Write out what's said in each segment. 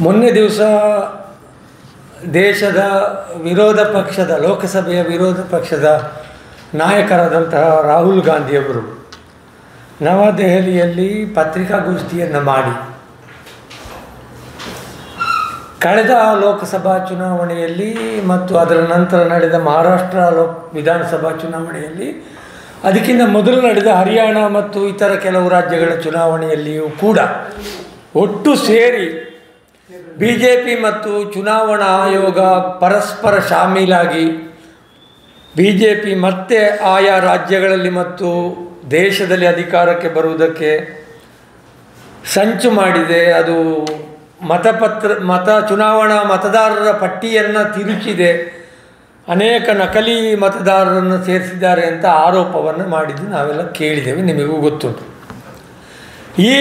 ಮೊನ್ನೆ ದಿವಸ ದೇಶದ ವಿರೋಧ ಪಕ್ಷದ ಲೋಕಸಭೆಯ ವಿರೋಧ ಪಕ್ಷದ ನಾಯಕರಾದಂತಹ ರಾಹುಲ್ ಗಾಂಧಿಯವರು ನವದೆಹಲಿಯಲ್ಲಿ ಪತ್ರಿಕಾಗೋಷ್ಠಿಯನ್ನು ಮಾಡಿ ಕಳೆದ ಲೋಕಸಭಾ ಚುನಾವಣೆಯಲ್ಲಿ ಮತ್ತು ಅದರ ನಂತರ ನಡೆದ ಮಹಾರಾಷ್ಟ್ರ ವಿಧಾನಸಭಾ ಚುನಾವಣೆಯಲ್ಲಿ ಅದಕ್ಕಿಂತ ಮೊದಲು ನಡೆದ ಹರಿಯಾಣ ಮತ್ತು ಇತರ ಕೆಲವು ರಾಜ್ಯಗಳ ಚುನಾವಣೆಯಲ್ಲಿಯೂ ಕೂಡ ಒಟ್ಟು ಸೇರಿ BJP ಮತ್ತು ಚುನಾವಣಾ ಆಯೋಗ ಪರಸ್ಪರ ಶಾಮೀಲಾಗಿ BJP ಮತ್ತೆ ಆಯಾ ರಾಜ್ಯಗಳಲ್ಲಿ ಮತ್ತು ದೇಶದಲ್ಲಿ ಅಧಿಕಾರಕ್ಕೆ ಬರುವುದಕ್ಕೆ ಸಂಚು ಮಾಡಿದೆ. ಅದು ಚುನಾವಣಾ ಮತದಾರರ ಪಟ್ಟಿಯನ್ನು ತಿರುಚಿದೆ, ಅನೇಕ ನಕಲಿ ಮತದಾರರನ್ನು ಸೇರಿಸಿದ್ದಾರೆ ಅಂತ ಆರೋಪವನ್ನು ಮಾಡಿದ್ದು ನಾವೆಲ್ಲ ಕೇಳಿದ್ದೇವೆ, ನಿಮಗೂ ಗೊತ್ತುಂಟು. ಈ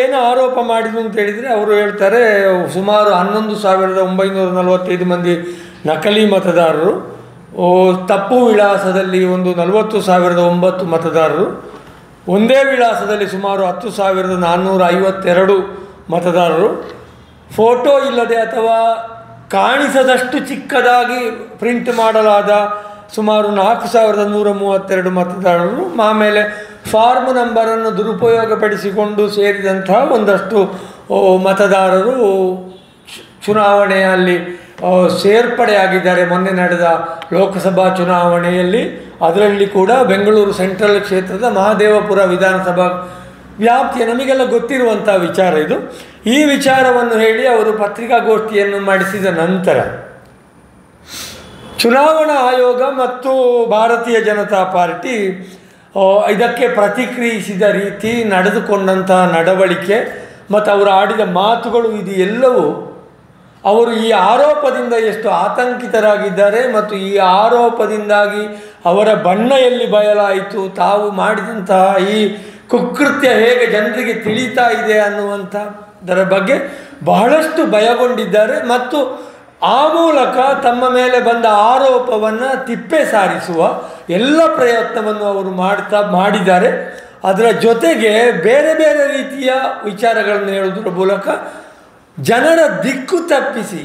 ಏನು ಆರೋಪ ಮಾಡಿದ್ರು ಅಂತ ಹೇಳಿದರೆ ಅವರು ಹೇಳ್ತಾರೆ ಸುಮಾರು 11,945 ಮಂದಿ ನಕಲಿ ಮತದಾರರು, ತಪ್ಪು ವಿಳಾಸದಲ್ಲಿ ಒಂದು 40,009 ಮತದಾರರು, ಒಂದೇ ವಿಳಾಸದಲ್ಲಿ ಸುಮಾರು 10,452 ಮತದಾರರು, ಫೋಟೋ ಇಲ್ಲದೆ ಅಥವಾ ಕಾಣಿಸದಷ್ಟು ಚಿಕ್ಕದಾಗಿ ಪ್ರಿಂಟ್ ಮಾಡಲಾದ ಸುಮಾರು 4,132 ಮತದಾರರು, ಆಮೇಲೆ ಫಾರ್ಮ್ ನಂಬರನ್ನು ದುರುಪಯೋಗಪಡಿಸಿಕೊಂಡು ಸೇರಿದಂತಹ ಒಂದಷ್ಟು ಮತದಾರರು ಚುನಾವಣೆಯಲ್ಲಿ ಸೇರ್ಪಡೆಯಾಗಿದ್ದಾರೆ. ಮೊನ್ನೆ ನಡೆದ ಲೋಕಸಭಾ ಚುನಾವಣೆಯಲ್ಲಿ ಅದರಲ್ಲಿ ಕೂಡ ಬೆಂಗಳೂರು ಸೆಂಟ್ರಲ್ ಕ್ಷೇತ್ರದ ಮಹದೇವಪುರ ವಿಧಾನಸಭಾ ವ್ಯಾಪ್ತಿಯ ನಮಗೆಲ್ಲ ಗೊತ್ತಿರುವಂಥ ವಿಚಾರ ಇದು. ಈ ವಿಚಾರವನ್ನು ಹೇಳಿ ಅವರು ಪತ್ರಿಕಾಗೋಷ್ಠಿಯನ್ನು ಮಾಡಿಸಿದ ನಂತರ ಚುನಾವಣಾ ಆಯೋಗ ಮತ್ತು ಭಾರತೀಯ ಜನತಾ ಪಾರ್ಟಿ ಇದಕ್ಕೆ ಪ್ರತಿಕ್ರಿಯಿಸಿದ ರೀತಿ, ನಡೆದುಕೊಂಡಂತಹ ನಡವಳಿಕೆ ಮತ್ತು ಅವರು ಆಡಿದ ಮಾತುಗಳು, ಇದು ಎಲ್ಲವೂ ಅವರು ಈ ಆರೋಪದಿಂದ ಎಷ್ಟು ಆತಂಕಿತರಾಗಿದ್ದಾರೆ ಮತ್ತು ಈ ಆರೋಪದಿಂದಾಗಿ ಅವರ ಬಣ್ಣ ಎಲ್ಲಿ ಬಯಲಾಯಿತು, ತಾವು ಮಾಡಿದಂತಹ ಈ ಕುಕೃತ್ಯ ಹೇಗೆ ಜನರಿಗೆ ತಿಳಿತಾ ಇದೆ ಅನ್ನುವಂಥದ್ದರ ಬಗ್ಗೆ ಬಹಳಷ್ಟು ಭಯಗೊಂಡಿದ್ದಾರೆ ಮತ್ತು ಆ ಮೂಲಕ ತಮ್ಮ ಮೇಲೆ ಬಂದ ಆರೋಪವನ್ನು ತಿಪ್ಪೆ ಸಾರಿಸುವ ಎಲ್ಲ ಪ್ರಯತ್ನವನ್ನು ಅವರು ಮಾಡಿದ್ದಾರೆ. ಅದರ ಜೊತೆಗೆ ಬೇರೆ ಬೇರೆ ರೀತಿಯ ವಿಚಾರಗಳನ್ನು ಹೇಳುವುದರ ಮೂಲಕ ಜನರ ದಿಕ್ಕು ತಪ್ಪಿಸಿ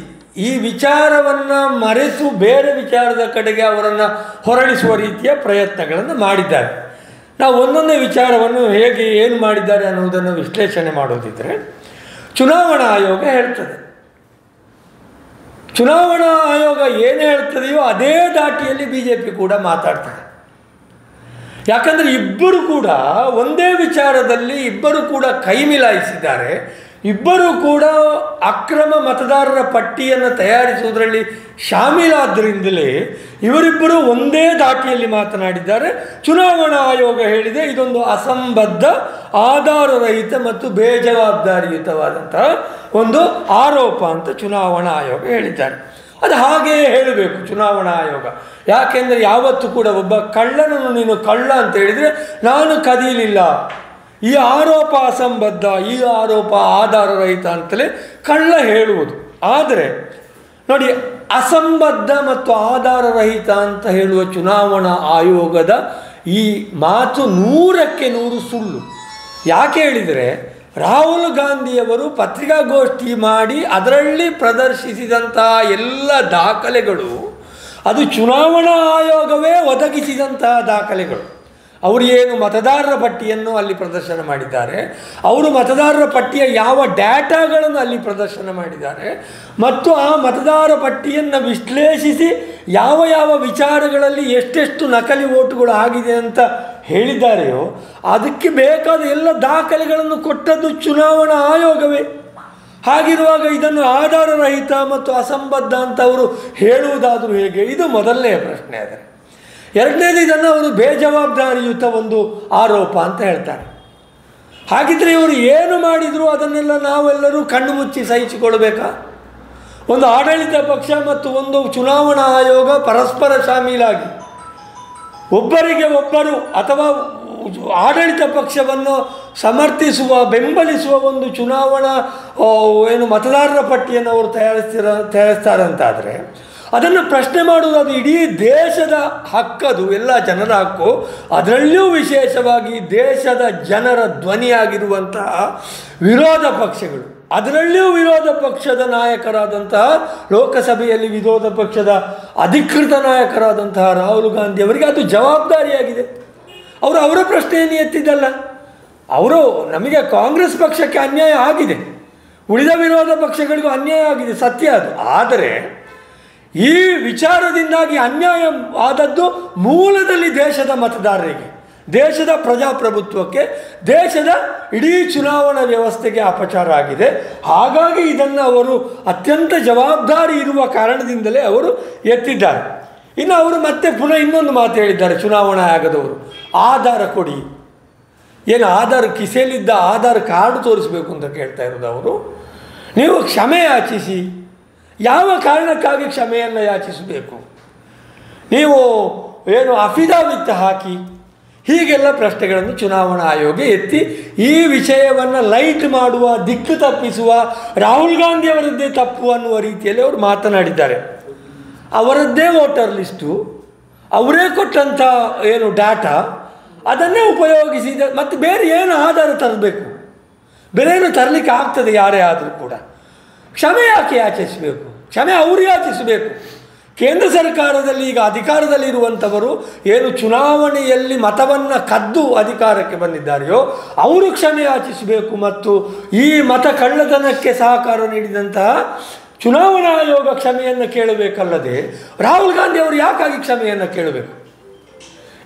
ಈ ವಿಚಾರವನ್ನು ಮರೆತು ಬೇರೆ ವಿಚಾರದ ಕಡೆಗೆ ಅವರನ್ನು ಹೊರಳಿಸುವ ರೀತಿಯ ಪ್ರಯತ್ನಗಳನ್ನು ಮಾಡಿದ್ದಾರೆ. ನಾವು ಒಂದೊಂದೇ ವಿಚಾರವನ್ನು ಹೇಗೆ ಏನು ಮಾಡಿದ್ದಾರೆ ಅನ್ನುವುದನ್ನು ವಿಶ್ಲೇಷಣೆ ಮಾಡೋದಿದ್ದರೆ, ಚುನಾವಣಾ ಆಯೋಗ ಹೇಳ್ತದೆ, ಚುನಾವಣಾ ಆಯೋಗ ಏನು ಹೇಳ್ತದೆಯೋ ಅದೇ ದಾಟಿಯಲ್ಲಿ BJP ಕೂಡ ಮಾತಾಡ್ತಾರೆ. ಯಾಕಂದರೆ ಇಬ್ಬರು ಕೂಡ ಒಂದೇ ವಿಚಾರದಲ್ಲಿ ಇಬ್ಬರು ಕೂಡ ಕೈ ಮಿಲಾಯಿಸಿದ್ದಾರೆ. ಇಬ್ಬರು ಕೂಡ ಅಕ್ರಮ ಮತದಾರರ ಪಟ್ಟಿಯನ್ನು ತಯಾರಿಸುವುದರಲ್ಲಿ ಶಾಮೀಲಾದ್ದರಿಂದಲೇ ಇವರಿಬ್ಬರು ಒಂದೇ ದಾಟಿಯಲ್ಲಿ ಮಾತನಾಡಿದ್ದಾರೆ. ಚುನಾವಣಾ ಆಯೋಗ ಹೇಳಿದೆ ಇದೊಂದು ಅಸಂಬದ್ಧ, ಆಧಾರರಹಿತ ಮತ್ತು ಬೇಜವಾಬ್ದಾರಿಯುತವಾದಂತಹ ಒಂದು ಆರೋಪ ಅಂತ ಚುನಾವಣಾ ಆಯೋಗ ಹೇಳಿದ್ದಾರೆ. ಅದು ಹಾಗೆಯೇ ಹೇಳಬೇಕು ಚುನಾವಣಾ ಆಯೋಗ. ಯಾಕೆಂದರೆ ಯಾವತ್ತೂ ಕೂಡ ಒಬ್ಬ ಕಳ್ಳನನ್ನು ನೀನು ಕಳ್ಳ ಅಂತ ಹೇಳಿದರೆ ನಾನು ಕದೀಲಿಲ್ಲ, ಈ ಆರೋಪ ಅಸಂಬದ್ಧ, ಈ ಆರೋಪ ಆಧಾರರಹಿತ ಅಂತಲೇ ಕಳ್ಳ ಹೇಳುವುದು. ಆದರೆ ನೋಡಿ, ಅಸಂಬದ್ಧ ಮತ್ತು ಆಧಾರರಹಿತ ಅಂತ ಹೇಳುವ ಚುನಾವಣಾ ಆಯೋಗದ ಈ ಮಾತು 100ಕ್ಕೆ 100 ಸುಳ್ಳು. ಯಾಕೆ ಹೇಳಿದರೆ, ರಾಹುಲ್ ಗಾಂಧಿಯವರು ಪತ್ರಿಕಾಗೋಷ್ಠಿ ಮಾಡಿ ಅದರಲ್ಲಿ ಪ್ರದರ್ಶಿಸಿದಂತಹ ಎಲ್ಲ ದಾಖಲೆಗಳು ಅದು ಚುನಾವಣಾ ಆಯೋಗವೇ ಒದಗಿಸಿದಂತಹ ದಾಖಲೆಗಳು. ಅವರು ಏನು ಮತದಾರರ ಪಟ್ಟಿಯನ್ನು ಅಲ್ಲಿ ಪ್ರದರ್ಶನ ಮಾಡಿದ್ದಾರೆ, ಅವರು ಮತದಾರರ ಪಟ್ಟಿಯ ಯಾವ ಡೇಟಾಗಳನ್ನು ಅಲ್ಲಿ ಪ್ರದರ್ಶನ ಮಾಡಿದ್ದಾರೆ ಮತ್ತು ಆ ಮತದಾರ ಪಟ್ಟಿಯನ್ನು ವಿಶ್ಲೇಷಿಸಿ ಯಾವ ಯಾವ ವಿಚಾರಗಳಲ್ಲಿ ಎಷ್ಟೆಷ್ಟು ನಕಲಿ ಓಟುಗಳು ಆಗಿದೆ ಅಂತ ಹೇಳಿದ್ದಾರೆಯೋ ಅದಕ್ಕೆ ಬೇಕಾದ ಎಲ್ಲ ದಾಖಲೆಗಳನ್ನು ಕೊಟ್ಟದ್ದು ಚುನಾವಣಾ ಆಯೋಗವೇ. ಹಾಗಿರುವಾಗ ಇದನ್ನು ಆಧಾರರಹಿತ ಮತ್ತು ಅಸಂಬದ್ಧ ಅಂತ ಅವರು ಹೇಳುವುದಾದರೂ ಹೇಗೆ? ಇದು ಮೊದಲನೆಯ ಪ್ರಶ್ನೆ. ಆದರೆ ಎರಡನೇದು, ಇದನ್ನು ಅವರು ಬೇಜವಾಬ್ದಾರಿಯುತ ಒಂದು ಆರೋಪ ಅಂತ ಹೇಳ್ತಾರೆ. ಹಾಗಿದ್ರೆ ಇವರು ಏನು ಮಾಡಿದರೂ ಅದನ್ನೆಲ್ಲ ನಾವೆಲ್ಲರೂ ಕಣ್ಣು ಮುಚ್ಚಿ ಸಹಿಸಿಕೊಳ್ಬೇಕಾ? ಒಂದು ಆಡಳಿತ ಪಕ್ಷ ಮತ್ತು ಒಂದು ಚುನಾವಣಾ ಆಯೋಗ ಪರಸ್ಪರ ಶಾಮೀಲಾಗಿ ಒಬ್ಬರಿಗೆ ಒಬ್ಬರು ಅಥವಾ ಆಡಳಿತ ಪಕ್ಷವನ್ನು ಸಮರ್ಥಿಸುವ, ಬೆಂಬಲಿಸುವ ಒಂದು ಚುನಾವಣಾ ಮತದಾರರ ಪಟ್ಟಿಯನ್ನು ಅವರು ತಯಾರಿಸ್ತಾರೆ ಅಂತಾದರೆ ಅದನ್ನು ಪ್ರಶ್ನೆ ಮಾಡುವುದು ಅದು ಇಡೀ ದೇಶದ ಹಕ್ಕದು, ಎಲ್ಲ ಜನರ ಹಕ್ಕು. ಅದರಲ್ಲಿಯೂ ವಿಶೇಷವಾಗಿ ದೇಶದ ಜನರ ಧ್ವನಿಯಾಗಿರುವಂತಹ ವಿರೋಧ ಪಕ್ಷಗಳು ಅದರಲ್ಲಿಯೂ ವಿರೋಧ ಪಕ್ಷದ ನಾಯಕರಾದಂತಹ, ಲೋಕಸಭೆಯಲ್ಲಿ ವಿರೋಧ ಪಕ್ಷದ ಅಧಿಕೃತ ನಾಯಕರಾದಂತಹ ರಾಹುಲ್ ಗಾಂಧಿ ಅವರಿಗೆ ಅದು ಜವಾಬ್ದಾರಿಯಾಗಿದೆ. ಅವರ ಪ್ರಶ್ನೆಯನ್ನು ಎತ್ತಿದ್ದಲ್ಲ. ಅವರು ನಮಗೆ ಕಾಂಗ್ರೆಸ್ ಪಕ್ಷಕ್ಕೆ ಅನ್ಯಾಯ ಆಗಿದೆ, ಉಳಿದ ವಿರೋಧ ಪಕ್ಷಗಳಿಗೂ ಅನ್ಯಾಯ ಆಗಿದೆ, ಸತ್ಯ ಅದು. ಆದರೆ ಈ ವಿಚಾರದಿಂದಾಗಿ ಅನ್ಯಾಯ ಆದದ್ದು ಮೂಲದಲ್ಲಿ ದೇಶದ ಮತದಾರರಿಗೆ, ದೇಶದ ಪ್ರಜಾಪ್ರಭುತ್ವಕ್ಕೆ, ದೇಶದ ಇಡೀ ಚುನಾವಣಾ ವ್ಯವಸ್ಥೆಗೆ ಅಪಚಾರ ಆಗಿದೆ. ಹಾಗಾಗಿ ಇದನ್ನು ಅವರು ಅತ್ಯಂತ ಜವಾಬ್ದಾರಿ ಇರುವ ಕಾರಣದಿಂದಲೇ ಅವರು ಎತ್ತಿದ್ದಾರೆ. ಇನ್ನು ಅವರು ಮತ್ತೆ ಪುನಃ ಇನ್ನೊಂದು ಮಾತು ಹೇಳಿದ್ದಾರೆ ಚುನಾವಣಾ ಆಯೋಗದವರು, ಆಧಾರ ಕೊಡಿ. ಏನು ಆಧಾರ್ ಕಿಸೆಯಲ್ಲಿದ್ದ ಆಧಾರ್ ಕಾರ್ಡ್ ತೋರಿಸಬೇಕು ಅಂತ ಕೇಳ್ತಾ ಇರೋದು ಅವರು. ನೀವು ಕ್ಷಮೆ ಯಾಚಿಸಿ, ಯಾವ ಕಾರಣಕ್ಕಾಗಿ ಕ್ಷಮೆಯನ್ನು ಯಾಚಿಸಬೇಕು? ನೀವು ಏನು ಅಫಿಡವಿಟ್ ಹಾಕಿ, ಹೀಗೆಲ್ಲ ಪ್ರಶ್ನೆಗಳನ್ನು ಚುನಾವಣಾ ಆಯೋಗ ಎತ್ತಿ ಈ ವಿಷಯವನ್ನು ಲೈಟ್ ಮಾಡುವ, ದಿಕ್ಕು ತಪ್ಪಿಸುವ, ರಾಹುಲ್ ಗಾಂಧಿ ಅವರದ್ದೇ ತಪ್ಪು ಅನ್ನುವ ರೀತಿಯಲ್ಲಿ ಅವರು ಮಾತನಾಡಿದ್ದಾರೆ. ಅವರದ್ದೇ ವೋಟರ್ ಲಿಸ್ಟು, ಅವರೇ ಕೊಟ್ಟಂಥ ಏನು ಡಾಟಾ, ಅದನ್ನೇ ಉಪಯೋಗಿಸಿದ. ಮತ್ತು ಬೇರೆ ಏನು ಆಧಾರ ತರಬೇಕು? ಬೇರೆ ಏನು ತರಲಿಕ್ಕೆ ಆಗ್ತದೆ ಯಾರೇ ಆದರೂ ಕೂಡ. ಕ್ಷಮೆ ಯಾಕೆ ಯಾಚಿಸಬೇಕು? ಕ್ಷಮೆ ಅವರು ಯಾಚಿಸಬೇಕು. ಕೇಂದ್ರ ಸರ್ಕಾರದಲ್ಲಿ ಈಗ ಅಧಿಕಾರದಲ್ಲಿರುವಂಥವರು ಏನು ಚುನಾವಣೆಯಲ್ಲಿ ಮತವನ್ನು ಕದ್ದು ಅಧಿಕಾರಕ್ಕೆ ಬಂದಿದ್ದಾರೆಯೋ ಅವರು ಕ್ಷಮೆ ಯಾಚಿಸಬೇಕು. ಮತ್ತು ಈ ಮತ ಕಳ್ಳತನಕ್ಕೆ ಸಹಕಾರ ನೀಡಿದಂತಹ ಚುನಾವಣಾ ಆಯೋಗ ಕ್ಷಮೆಯನ್ನು ಕೇಳಬೇಕಲ್ಲದೆ ರಾಹುಲ್ ಗಾಂಧಿ ಅವರು ಯಾಕಾಗಿ ಕ್ಷಮೆಯನ್ನು ಕೇಳಬೇಕು?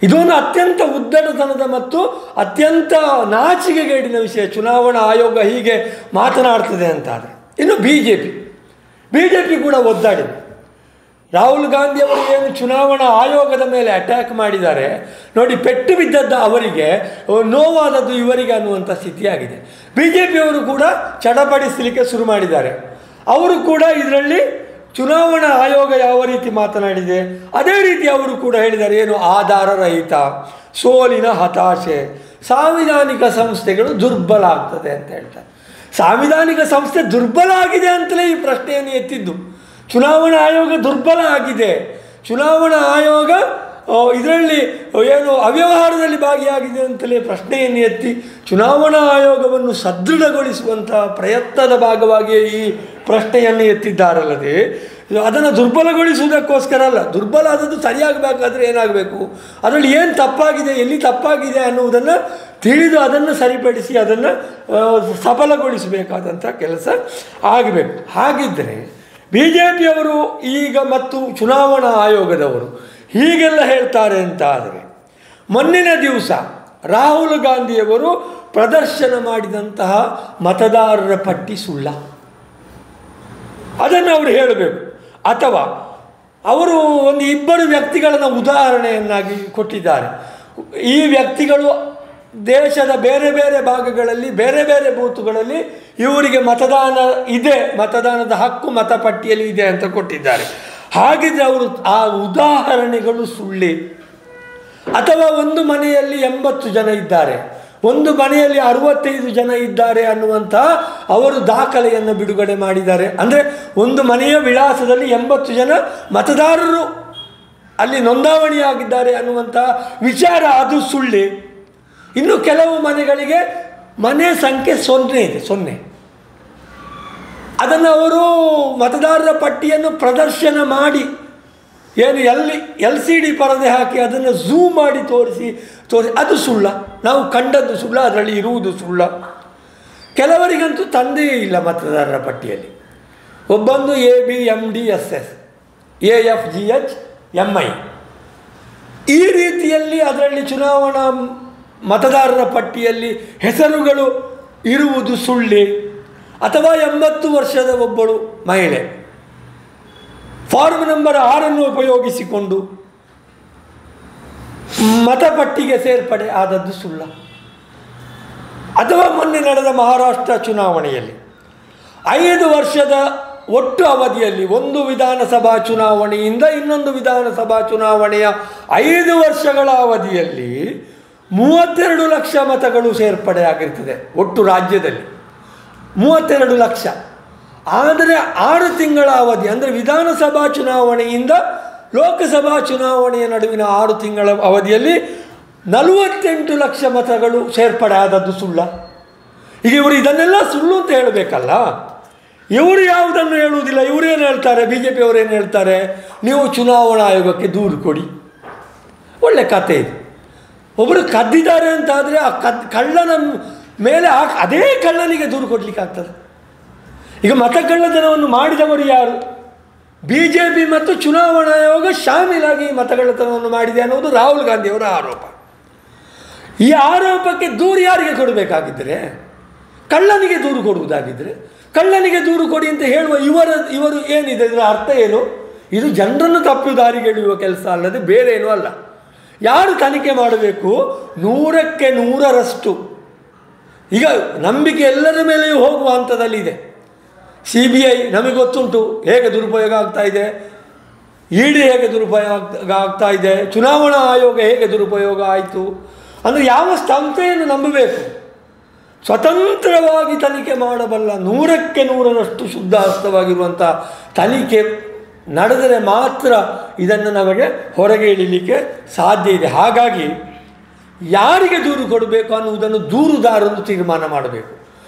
ಇದೊಂದು ಅತ್ಯಂತ ಉದ್ದಟತನದ ಮತ್ತು ಅತ್ಯಂತ ನಾಚಿಕೆಗೇಡಿನ ವಿಷಯ. ಚುನಾವಣಾ ಆಯೋಗ ಹೀಗೆ ಮಾತನಾಡ್ತದೆ ಅಂತಾದರೆ. ಇನ್ನು ಬಿ ಜೆ ಪಿ ಕೂಡ ಒದ್ದಾಡಿದೆ. ರಾಹುಲ್ ಗಾಂಧಿ ಅವರು ಏನು ಚುನಾವಣಾ ಆಯೋಗದ ಮೇಲೆ ಅಟ್ಯಾಕ್ ಮಾಡಿದ್ದಾರೆ ನೋಡಿ, ಪೆಟ್ಟು ಬಿದ್ದದ್ದು ಅವರಿಗೆ, ನೋವಾದದ್ದು ಇವರಿಗೆ ಅನ್ನುವಂಥ ಸ್ಥಿತಿಯಾಗಿದೆ. ಬಿ ಜೆ ಪಿಯವರು ಕೂಡ ಚಡಪಡಿಸಲಿಕ್ಕೆ ಶುರು ಮಾಡಿದ್ದಾರೆ. ಅವರು ಕೂಡ ಇದರಲ್ಲಿ ಚುನಾವಣಾ ಆಯೋಗ ಯಾವ ರೀತಿ ಮಾತನಾಡಿದೆ ಅದೇ ರೀತಿ ಅವರು ಕೂಡ ಹೇಳಿದ್ದಾರೆ. ಏನು ಆಧಾರ ರಹಿತ, ಸೋಲಿನ ಹತಾಶೆ, ಸಾಂವಿಧಾನಿಕ ಸಂಸ್ಥೆಗಳು ದುರ್ಬಲ ಆಗ್ತದೆ ಅಂತ ಹೇಳ್ತಾರೆ. ಸಾಂವಿಧಾನಿಕ ಸಂಸ್ಥೆ ದುರ್ಬಲ ಆಗಿದೆ ಅಂತಲೇ ಈ ಪ್ರಶ್ನೆಯನ್ನು ಎತ್ತಿದ್ದು. ಚುನಾವಣಾ ಆಯೋಗ ದುರ್ಬಲ ಆಗಿದೆ, ಚುನಾವಣಾ ಆಯೋಗ ಇದರಲ್ಲಿ ಏನು ಅವ್ಯವಹಾರದಲ್ಲಿ ಭಾಗಿಯಾಗಿದೆ ಅಂತಲೇ ಪ್ರಶ್ನೆಯನ್ನು ಎತ್ತಿ ಚುನಾವಣಾ ಆಯೋಗವನ್ನು ಸದೃಢಗೊಳಿಸುವಂಥ ಪ್ರಯತ್ನದ ಭಾಗವಾಗಿ ಈ ಪ್ರಶ್ನೆಯನ್ನು ಎತ್ತಿದ್ದಾರಲ್ಲದೆ ಅದನ್ನು ದುರ್ಬಲಗೊಳಿಸುವುದಕ್ಕೋಸ್ಕರ ಅಲ್ಲ. ದುರ್ಬಲ ಆದದ್ದು ಸರಿಯಾಗಬೇಕಾದ್ರೆ ಏನಾಗಬೇಕು, ಅದರಲ್ಲಿ ಏನು ತಪ್ಪಾಗಿದೆ, ಎಲ್ಲಿ ತಪ್ಪಾಗಿದೆ ಅನ್ನುವುದನ್ನು ತಿಳಿದು ಅದನ್ನು ಸರಿಪಡಿಸಿ ಅದನ್ನು ಸಫಲಗೊಳಿಸಬೇಕಾದಂಥ ಕೆಲಸ ಆಗಬೇಕು. ಹಾಗಿದ್ದರೆ ಬಿ ಜೆ ಪಿಯವರು ಈಗ ಮತ್ತು ಚುನಾವಣಾ ಆಯೋಗದವರು ಹೀಗೆಲ್ಲ ಹೇಳ್ತಾರೆ ಅಂತ ಆದರೆ, ಮೊನ್ನಿನ ದಿವಸ ರಾಹುಲ್ ಗಾಂಧಿಯವರು ಪ್ರದರ್ಶನ ಮಾಡಿದಂತಹ ಮತದಾರರ ಪಟ್ಟಿ ಸುಳ್ಳ, ಅದನ್ನು ಅವರು ಹೇಳಬೇಕು. ಅಥವಾ ಅವರು ಒಂದು ಇಬ್ಬರು ವ್ಯಕ್ತಿಗಳನ್ನು ಉದಾಹರಣೆಯನ್ನಾಗಿ ಕೊಟ್ಟಿದ್ದಾರೆ. ಈ ವ್ಯಕ್ತಿಗಳು ದೇಶದ ಬೇರೆ ಬೇರೆ ಭಾಗಗಳಲ್ಲಿ ಬೇರೆ ಬೇರೆ ಬೂತುಗಳಲ್ಲಿ ಇವರಿಗೆ ಮತದಾನ ಇದೆ, ಮತದಾನದ ಹಕ್ಕು ಮತಪಟ್ಟಿಯಲ್ಲಿ ಇದೆ ಅಂತ ಕೊಟ್ಟಿದ್ದಾರೆ. ಹಾಗಿದ್ರೆ ಅವರು ಆ ಉದಾಹರಣೆಗಳು ಸುಳ್ಳೆ? ಅಥವಾ ಒಂದು ಮನೆಯಲ್ಲಿ 80 ಜನ ಇದ್ದಾರೆ, ಒಂದು ಮನೆಯಲ್ಲಿ 65 ಜನ ಇದ್ದಾರೆ ಅನ್ನುವಂಥ ಅವರು ದಾಖಲೆಯನ್ನು ಬಿಡುಗಡೆ ಮಾಡಿದ್ದಾರೆ. ಅಂದರೆ ಒಂದು ಮನೆಯ ವಿಳಾಸದಲ್ಲಿ 80 ಜನ ಮತದಾರರು ಅಲ್ಲಿ ನೋಂದಾವಣಿಯಾಗಿದ್ದಾರೆ ಅನ್ನುವಂಥ ವಿಚಾರ, ಅದು ಸುಳ್ಳೆ? ಇನ್ನು ಕೆಲವು ಮನೆಗಳಿಗೆ ಮನೆ ಸಂಖ್ಯೆ 0 ಇದೆ, 0. ಅದನ್ನು ಅವರು ಮತದಾರರ ಪಟ್ಟಿಯನ್ನು ಪ್ರದರ್ಶನ ಮಾಡಿ ಏನು LCD ಪರದೆ ಹಾಕಿ ಅದನ್ನು ಝೂಮ್ ಮಾಡಿ ತೋರಿಸಿ ಅದು ಸುಳ್ಳ? ನಾವು ಕಂಡದ್ದು ಸುಳ್ಳ, ಅದರಲ್ಲಿ ಇರುವುದು ಸುಳ್ಳ? ಕೆಲವರಿಗಂತೂ ತಂದೆಯೇ ಇಲ್ಲ ಮತದಾರರ ಪಟ್ಟಿಯಲ್ಲಿ. ಒಬ್ಬೊಂದು ABMDSS, AFGH, MI ಈ ರೀತಿಯಲ್ಲಿ ಅದರಲ್ಲಿ ಚುನಾವಣಾ ಮತದಾರರ ಪಟ್ಟಿಯಲ್ಲಿ ಹೆಸರುಗಳು ಇರುವುದು ಸುಳ್ಳೆ? ಅಥವಾ 80 ವರ್ಷದ ಒಬ್ಬಳು ಮಹಿಳೆ ಫಾರ್ಮ್ ನಂಬರ್ 6 ಉಪಯೋಗಿಸಿಕೊಂಡು ಮತಪಟ್ಟಿಗೆ ಸೇರ್ಪಡೆ ಆದದ್ದು ಸುಳ್ಳ? ಅಥವಾ ಮೊನ್ನೆ ನಡೆದ ಮಹಾರಾಷ್ಟ್ರ ಚುನಾವಣೆಯಲ್ಲಿ 5 ವರ್ಷದ ಒಟ್ಟು ಅವಧಿಯಲ್ಲಿ ಒಂದು ವಿಧಾನಸಭಾ ಚುನಾವಣೆಯಿಂದ ಇನ್ನೊಂದು ವಿಧಾನಸಭಾ ಚುನಾವಣೆಯ 5 ವರ್ಷಗಳ ಅವಧಿಯಲ್ಲಿ 32 ಲಕ್ಷ ಮತಗಳು ಸೇರ್ಪಡೆ ಆಗಿರ್ತದೆ ಒಟ್ಟು ರಾಜ್ಯದಲ್ಲಿ, 32 ಲಕ್ಷ. ಆದರೆ 6 ತಿಂಗಳ ಅವಧಿ, ಅಂದರೆ ವಿಧಾನಸಭಾ ಚುನಾವಣೆಯಿಂದ ಲೋಕಸಭಾ ಚುನಾವಣೆಯ ನಡುವಿನ 6 ತಿಂಗಳ ಅವಧಿಯಲ್ಲಿ 48 ಲಕ್ಷ ಮತಗಳು ಸೇರ್ಪಡೆ ಆದದ್ದು ಸುಳ್ಳ? ಈಗ ಇವರು ಇದನ್ನೆಲ್ಲ ಸುಳ್ಳು ಅಂತ ಹೇಳಬೇಕಲ್ಲ. ಇವರು ಯಾವುದನ್ನು ಹೇಳುವುದಿಲ್ಲ. ಇವರೇನು ಹೇಳ್ತಾರೆ, ಬಿ ಜೆ ಪಿಯವರೇನು ಹೇಳ್ತಾರೆ, ನೀವು ಚುನಾವಣಾ ಆಯೋಗಕ್ಕೆ ದೂರು ಕೊಡಿ. ಒಳ್ಳೆ ಕತೆ ಇದು. ಒಬ್ಬರು ಕದ್ದಿದ್ದಾರೆ ಅಂತಾದರೆ ಆ ಕಳ್ಳನ ಮೇಲೆ ಅದೇ ಕಳ್ಳನಿಗೆ ದೂರು ಕೊಡಲಿಕ್ಕೆ ಆಗ್ತದೆ. ಈಗ ಮತಕಳ್ಳತನವನ್ನು ಮಾಡಿದವರು ಯಾರು? ಬಿ ಜೆ ಪಿ ಮತ್ತು ಚುನಾವಣಾ ಆಯೋಗ ಶಾಮೀಲಾಗಿ ಮತಕಳ್ಳತನವನ್ನು ಮಾಡಿದೆ ಅನ್ನೋದು ರಾಹುಲ್ ಗಾಂಧಿಯವರ ಆರೋಪ. ಈ ಆರೋಪಕ್ಕೆ ದೂರು ಯಾರಿಗೆ ಕೊಡಬೇಕಾಗಿದ್ದರೆ? ಕಳ್ಳನಿಗೆ ದೂರು ಕೊಡುವುದಾಗಿದ್ದರೆ ಕಳ್ಳನಿಗೆ ದೂರು ಕೊಡಿ ಅಂತ ಹೇಳುವ ಇವರು ಏನಿದೆ, ಇದರ ಅರ್ಥ ಏನು? ಇದು ಜನರನ್ನು ತಪ್ಪು ದಾರಿಗೆ ಎಳೆಯುವ ಕೆಲಸ ಅಲ್ಲದೆ ಬೇರೆ ಏನೂ ಅಲ್ಲ. ಯಾರು ತನಿಖೆ ಮಾಡಬೇಕು? 100ಕ್ಕೆ 100ರಷ್ಟು ಈಗ ನಂಬಿಕೆ ಎಲ್ಲರ ಮೇಲೆಯೂ ಹೋಗುವ ಹಂತದಲ್ಲಿದೆ. CBI ನಮಗೆ ಗೊತ್ತುಂಟು ಹೇಗೆ ದುರುಪಯೋಗ ಆಗ್ತಾ ಇದೆ, ED ಹೇಗೆ ದುರುಪಯೋಗ ಆಗ್ತಾ ಇದೆ, ಚುನಾವಣಾ ಆಯೋಗ ಹೇಗೆ ದುರುಪಯೋಗ ಆಯಿತು. ಅಂದರೆ ಯಾವ ಸಂಸ್ಥೆಯನ್ನು ನಂಬಬೇಕು? ಸ್ವತಂತ್ರವಾಗಿ ತನಿಖೆ ಮಾಡಬಲ್ಲ 100ಕ್ಕೆ 100ರಷ್ಟು ಶುದ್ಧ ಹಸ್ತವಾಗಿರುವಂಥ ತನಿಖೆ ನಡೆದರೆ ಮಾತ್ರ ಇದನ್ನು ನಮಗೆ ಹೊರಗೆ ಇಳಿಲಿಕ್ಕೆ ಸಾಧ್ಯ ಇದೆ. ಹಾಗಾಗಿ ಯಾರಿಗೆ ದೂರು ಕೊಡಬೇಕು ಅನ್ನುವುದನ್ನು ದೂರುದಾರರು ತೀರ್ಮಾನ ಮಾಡಬೇಕು.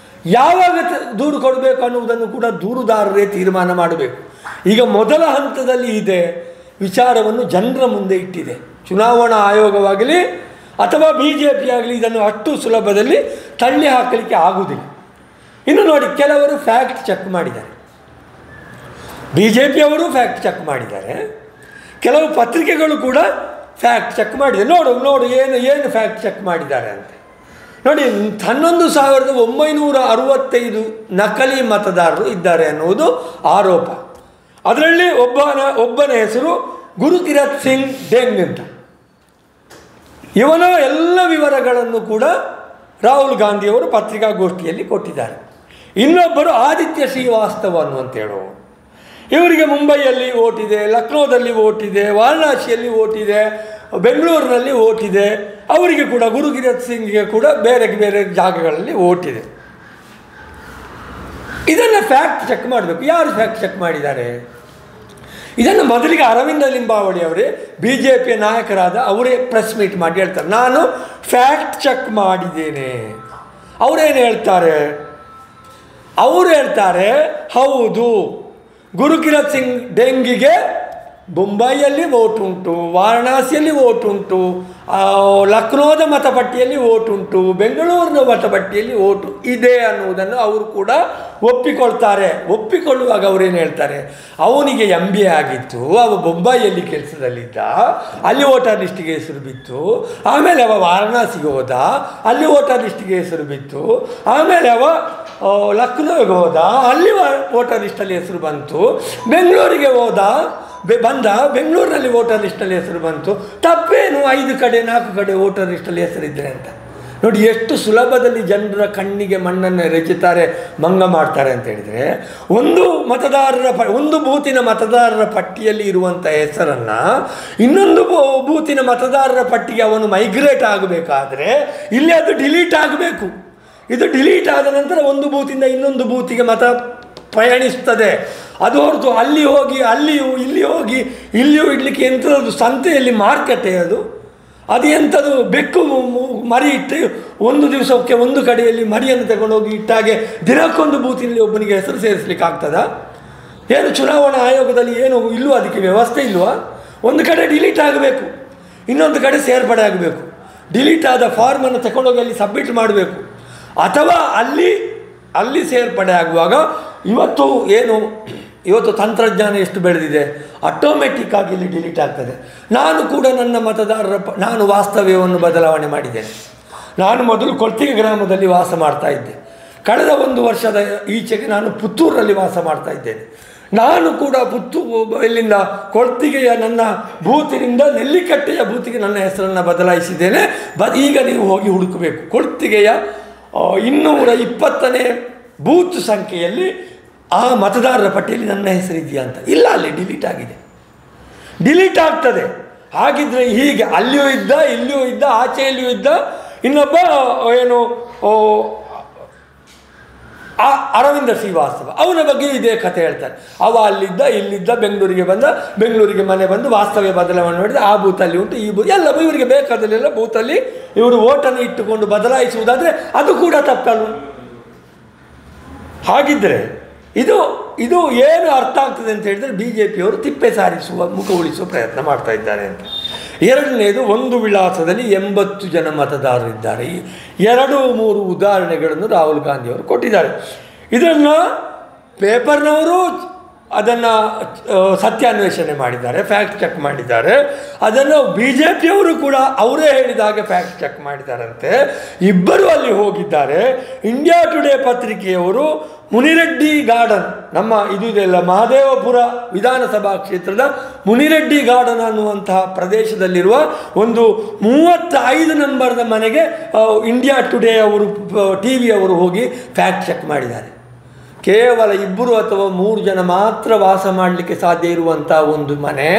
ಯಾವಾಗ ದೂರು ಕೊಡಬೇಕು ಅನ್ನುವುದನ್ನು ಕೂಡ ದೂರುದಾರರೇ ತೀರ್ಮಾನ ಮಾಡಬೇಕು. ಈಗ ಮೊದಲ ಹಂತದಲ್ಲಿ ಇದೆ ವಿಚಾರವನ್ನು ಜನರ ಮುಂದೆ ಇಟ್ಟಿದೆ. ಚುನಾವಣಾ ಆಯೋಗವಾಗಲಿ ಅಥವಾ BJP ಆಗಲಿ ಇದನ್ನು ಅಷ್ಟು ಸುಲಭದಲ್ಲಿ ತಳ್ಳಿ ಹಾಕಲಿಕ್ಕೆ ಆಗುವುದಿಲ್ಲ. ಇನ್ನು ನೋಡಿ, ಕೆಲವರು ಫ್ಯಾಕ್ಟ್ ಚೆಕ್ ಮಾಡಿದ್ದಾರೆ. BJP ಅವರು ಫ್ಯಾಕ್ಟ್ ಚೆಕ್ ಮಾಡಿದ್ದಾರೆ, ಕೆಲವು ಪತ್ರಿಕೆಗಳು ಕೂಡ ಫ್ಯಾಕ್ಟ್ ಚೆಕ್ ಮಾಡಿದೆ. ನೋಡು ಏನು ಫ್ಯಾಕ್ಟ್ ಚೆಕ್ ಮಾಡಿದ್ದಾರೆ ಅಂತ ನೋಡಿ. 11,965 ನಕಲಿ ಮತದಾರರು ಇದ್ದಾರೆ ಅನ್ನುವುದು ಆರೋಪ. ಅದರಲ್ಲಿ ಒಬ್ಬನ ಹೆಸರು ಗುರುಕಿರತ್ ಸಿಂಗ್ ಡೆಂಗ್ ಅಂತ. ಇವನ ಎಲ್ಲ ವಿವರಗಳನ್ನು ಕೂಡ ರಾಹುಲ್ ಗಾಂಧಿಯವರು ಪತ್ರಿಕಾಗೋಷ್ಠಿಯಲ್ಲಿ ಕೊಟ್ಟಿದ್ದಾರೆ. ಇನ್ನೊಬ್ಬರು ಆದಿತ್ಯ ಶ್ರೀವಾಸ್ತವ ಅನ್ನುವಂತ ಹೇಳುವವರು. ಇವರಿಗೆ ಮುಂಬೈಯಲ್ಲಿ ಓಟಿದೆ, ಲಕ್ನೋದಲ್ಲಿ ಓಟಿದೆ, ವಾರಣಾಸಿಯಲ್ಲಿ ಓಟಿದೆ, ಬೆಂಗಳೂರಿನಲ್ಲಿ ಓಟಿದೆ. ಅವರಿಗೆ ಕೂಡ ಗುರುಕಿರತ್ ಸಿಂಗ್ಗೆ ಕೂಡ ಬೇರೆ ಬೇರೆ ಜಾಗಗಳಲ್ಲಿ ಓಟಿದೆ. ಇದನ್ನು ಫ್ಯಾಕ್ಟ್ ಚೆಕ್ ಮಾಡಬೇಕು. ಯಾರು ಫ್ಯಾಕ್ಟ್ ಚೆಕ್ ಮಾಡಿದ್ದಾರೆ? ಇದನ್ನು ಮೊದಲಿಗೆ ಅರವಿಂದ ಲಿಂಬಾವಳಿ ಅವರೇ, BJP ನಾಯಕರಾದ ಅವರೇ ಪ್ರೆಸ್ ಮೀಟ್ ಮಾಡಿ ಹೇಳ್ತಾರೆ, ನಾನು ಫ್ಯಾಕ್ಟ್ ಚೆಕ್ ಮಾಡಿದ್ದೇನೆ. ಅವರೇನು ಹೇಳ್ತಾರೆ? ಅವರು ಹೇಳ್ತಾರೆ, ಹೌದು, ಗುರುಕಿರತ್ ಸಿಂಗ್ ಡೆಂಗಿಗೆ ಮುಂಬೈಯಲ್ಲಿ ವೋಟ್ ಉಂಟು, ವಾರಣಾಸಿಯಲ್ಲಿ ವೋಟ್ ಉಂಟು, ಲಕ್ನೋದ ಮತಪಟ್ಟಿಯಲ್ಲಿ ವೋಟ್ ಉಂಟು, ಬೆಂಗಳೂರಿನ ಮತಪಟ್ಟಿಯಲ್ಲಿ ವೋಟು ಇದೆ ಅನ್ನುವುದನ್ನು ಅವರು ಕೂಡ ಒಪ್ಪಿಕೊಳ್ತಾರೆ. ಒಪ್ಪಿಕೊಳ್ಳುವಾಗ ಅವರೇನು ಹೇಳ್ತಾರೆ, ಅವನಿಗೆ MBA ಆಗಿತ್ತು, ಅವ ಮುಂಬೈಯಲ್ಲಿ ಕೆಲಸದಲ್ಲಿದ್ದ, ಅಲ್ಲಿ ವೋಟರ್ ಲಿಸ್ಟಿಗೆ ಹೆಸರು ಬಿತ್ತು. ಆಮೇಲೆ ಅವ ವಾರಣಾಸಿಗೆ ಹೋದ, ಅಲ್ಲಿ ವೋಟರ್ ಲಿಸ್ಟಿಗೆ ಹೆಸರು ಬಿತ್ತು. ಆಮೇಲೆ ಅವ ಲಕ್ನೋಗೆ ಹೋದ, ಅಲ್ಲಿ ವೋಟರ್ ಲಿಸ್ಟಲ್ಲಿ ಹೆಸರು ಬಂತು. ಬೆಂಗಳೂರಿಗೆ ಬೆಂಗಳೂರಿನಲ್ಲಿ ವೋಟರ್ ಲಿಸ್ಟಲ್ಲಿ ಹೆಸರು ಬಂತು. ತಪ್ಪೇನು? 5 ಕಡೆ 4 ಕಡೆ ವೋಟರ್ ಲಿಸ್ಟಲ್ಲಿ ಹೆಸರಿದ್ದರೆ ಅಂತ. ನೋಡಿ ಎಷ್ಟು ಸುಲಭದಲ್ಲಿ ಜನರ ಕಣ್ಣಿಗೆ ಮಣ್ಣನ್ನು ರಚಿತಾರೆ, ಮಂಗ ಮಾಡ್ತಾರೆ ಅಂತ ಹೇಳಿದರೆ, ಒಂದು ಬೂತಿನ ಮತದಾರರ ಪಟ್ಟಿಯಲ್ಲಿ ಇರುವಂಥ ಹೆಸರನ್ನು ಇನ್ನೊಂದು ಬೂತಿನ ಮತದಾರರ ಪಟ್ಟಿಗೆ ಅವನು ಮೈಗ್ರೇಟ್ ಆಗಬೇಕಾದ್ರೆ ಇಲ್ಲಿ ಅದು ಡಿಲೀಟ್ ಆಗಬೇಕು. ಇದು ಡಿಲೀಟ್ ಆದ ನಂತರ ಒಂದು ಬೂತಿಂದ ಇನ್ನೊಂದು ಬೂತಿಗೆ ಮತ ಪ್ರಯಾಣಿಸ್ತದೆ. ಅದು ಹೊರತು ಅಲ್ಲಿ ಹೋಗಿ ಇಲ್ಲಿಯೂ ಇಡಲಿಕ್ಕೆ ಎಂಥದ್ದು ಸಂತೆಯಲ್ಲಿ ಮಾರ್ಕೆಟೇ ಅದು ಎಂಥದ್ದು ಬೆಕ್ಕು ಮರಿ ಇಟ್ಟು ಒಂದು ದಿವಸಕ್ಕೆ ಒಂದು ಕಡೆಯಲ್ಲಿ ಮರಿಯನ್ನು ತಗೊಂಡೋಗಿ ಇಟ್ಟಾಗೆ ದಿನಕ್ಕೊಂದು ಬೂತಿನಲ್ಲಿ ಒಬ್ಬನಿಗೆ ಹೆಸರು ಸೇರಿಸಲಿಕ್ಕೆ ಆಗ್ತದಾ? ಏನು ಚುನಾವಣಾ ಆಯೋಗದಲ್ಲಿ ಏನು ಇಲ್ಲೂ ಅದಕ್ಕೆ ವ್ಯವಸ್ಥೆ ಇಲ್ವಾ? ಒಂದು ಕಡೆ ಡಿಲೀಟ್ ಆಗಬೇಕು, ಇನ್ನೊಂದು ಕಡೆ ಸೇರ್ಪಡೆ ಆಗಬೇಕು. ಡಿಲೀಟ್ ಆದ ಫಾರ್ಮನ್ನು ತಗೊಂಡೋಗಿ ಅಲ್ಲಿ ಸಬ್ಮಿಟ್ ಮಾಡಬೇಕು. ಅಥವಾ ಅಲ್ಲಿ ಸೇರ್ಪಡೆ ಆಗುವಾಗ ಇವತ್ತು ತಂತ್ರಜ್ಞಾನ ಎಷ್ಟು ಬೆಳೆದಿದೆ, ಆಟೋಮೆಟಿಕ್ ಆಗಿ ಇಲ್ಲಿ ಡಿಲೀಟ್ ಆಗ್ತದೆ. ನಾನು ಕೂಡ ನನ್ನ ನಾನು ವಾಸ್ತವ್ಯವನ್ನು ಬದಲಾವಣೆ ಮಾಡಿದ್ದೇನೆ. ನಾನು ಮೊದಲು ಕೊಳ್ತಿಗೆ ಗ್ರಾಮದಲ್ಲಿ ವಾಸ ಮಾಡ್ತಾ ಇದ್ದೆ. ಕಳೆದ 1 ವರ್ಷದ ಈಚೆಗೆ ನಾನು ಪುತ್ತೂರಲ್ಲಿ ವಾಸ ಮಾಡ್ತಾ ಇದ್ದೇನೆ. ನಾನು ಕೂಡ ಇಲ್ಲಿಂದ ಕೊಳ್ತಿಗೆಯ ನನ್ನ ಬೂತಿನಿಂದ ನೆಲ್ಲಿಕಟ್ಟೆಯ ಬೂತಿಗೆ ನನ್ನ ಹೆಸರನ್ನು ಬದಲಾಯಿಸಿದ್ದೇನೆ. ಈಗ ನೀವು ಹೋಗಿ ಹುಡುಕಬೇಕು, ಕೊಳ್ತಿಗೆಯ 220ನೇ ಬೂತ್ ಸಂಖ್ಯೆಯಲ್ಲಿ ಆ ಮತದಾರರ ಪಟ್ಟಿಯಲ್ಲಿ ನನ್ನ ಹೆಸರಿದೆಯಾ ಅಂತ. ಇಲ್ಲ, ಅಲ್ಲಿ ಡಿಲೀಟ್ ಆಗಿದೆ. ಡಿಲೀಟ್ ಆಗ್ತದೆ. ಹಾಗಿದ್ರೆ ಹೀಗೆ ಅಲ್ಲಿಯೂ ಇದ್ದ, ಇಲ್ಲಿಯೂ ಇದ್ದ, ಆಚೆಯಲ್ಲಿಯೂ ಇದ್ದ. ಇನ್ನೊಬ್ಬ ಅರವಿಂದ ಶ್ರೀವಾಸ್ತವ, ಅವನ ಬಗ್ಗೆ ಇದೇ ಕಥೆ ಹೇಳ್ತಾರೆ. ಅವ ಇಲ್ಲಿದ್ದ ಬೆಂಗಳೂರಿಗೆ ಮನೆ ಬಂದು ವಾಸ್ತವ್ಯ ಬದಲಾವಣೆ ಮಾಡಿದ. ಆ ಬೂತಲ್ಲಿ ಉಂಟು, ಈ ಬೂತ್ ಎಲ್ಲ ಇವರಿಗೆ ಬೇಕಾದಲ್ಲೆಲ್ಲ ಬೂತಲ್ಲಿ ಇವರು ಓಟನ್ನು ಇಟ್ಟುಕೊಂಡು ಬದಲಾಯಿಸುವುದಾದರೆ ಅದು ಕೂಡ ತಪ್ಪಲ್ವ? ಹಾಗಿದ್ದರೆ ಇದು ಇದು ಏನು ಅರ್ಥ ಆಗ್ತದೆ ಅಂತ ಹೇಳಿದರೆ ಬಿ ಜೆ ಪಿಯವರು ತಿಪ್ಪೆ ಸಾರಿಸುವ ಮುಖ ಉಳಿಸುವ ಪ್ರಯತ್ನ ಮಾಡ್ತಾ ಇದ್ದಾರೆ ಅಂತ. ಎರಡನೇದು, ಒಂದು ವಿಳಾಸದಲ್ಲಿ 80 ಜನ ಮತದಾರರಿದ್ದಾರೆ. 2-3 ಉದಾಹರಣೆಗಳನ್ನು ರಾಹುಲ್ ಗಾಂಧಿಯವರು ಕೊಟ್ಟಿದ್ದಾರೆ. ಇದನ್ನು ಪೇಪರ್ನವರು ಅದನ್ನು ಸತ್ಯಾನ್ವೇಷಣೆ ಮಾಡಿದ್ದಾರೆ, ಫ್ಯಾಕ್ಟ್ ಚೆಕ್ ಮಾಡಿದ್ದಾರೆ. ಅದನ್ನು ಬಿ ಜೆ ಪಿಯವರು ಕೂಡ ಅವರೇ ಹೇಳಿದ ಹಾಗೆ ಫ್ಯಾಕ್ಟ್ ಚೆಕ್ ಮಾಡಿದ್ದಾರಂತೆ. ಇಬ್ಬರು ಅಲ್ಲಿ ಹೋಗಿದ್ದಾರೆ. ಇಂಡಿಯಾ ಟುಡೇ ಪತ್ರಿಕೆಯವರು ಮುನಿರೆಡ್ಡಿ ಗಾರ್ಡನ್, ನಮ್ಮ ಇದು ಇದೆಲ್ಲ ಮಹದೇವಪುರ ವಿಧಾನಸಭಾ ಕ್ಷೇತ್ರದ ಮುನಿರೆಡ್ಡಿ ಗಾರ್ಡನ್ ಅನ್ನುವಂತಹ ಪ್ರದೇಶದಲ್ಲಿರುವ ಒಂದು 35 ನಂಬರ್ದ ಮನೆಗೆ ಇಂಡಿಯಾ ಟುಡೇ ಅವರು ಟಿ ವಿಯವರು ಹೋಗಿ ಫ್ಯಾಕ್ಟ್ ಚೆಕ್ ಮಾಡಿದ್ದಾರೆ. ಕೇವಲ 2 ಅಥವಾ 3 ಜನ ಮಾತ್ರ ವಾಸ ಮಾಡಲಿಕ್ಕೆ ಸಾಧ್ಯ ಇರುವಂಥ ಒಂದು ಮನೆ.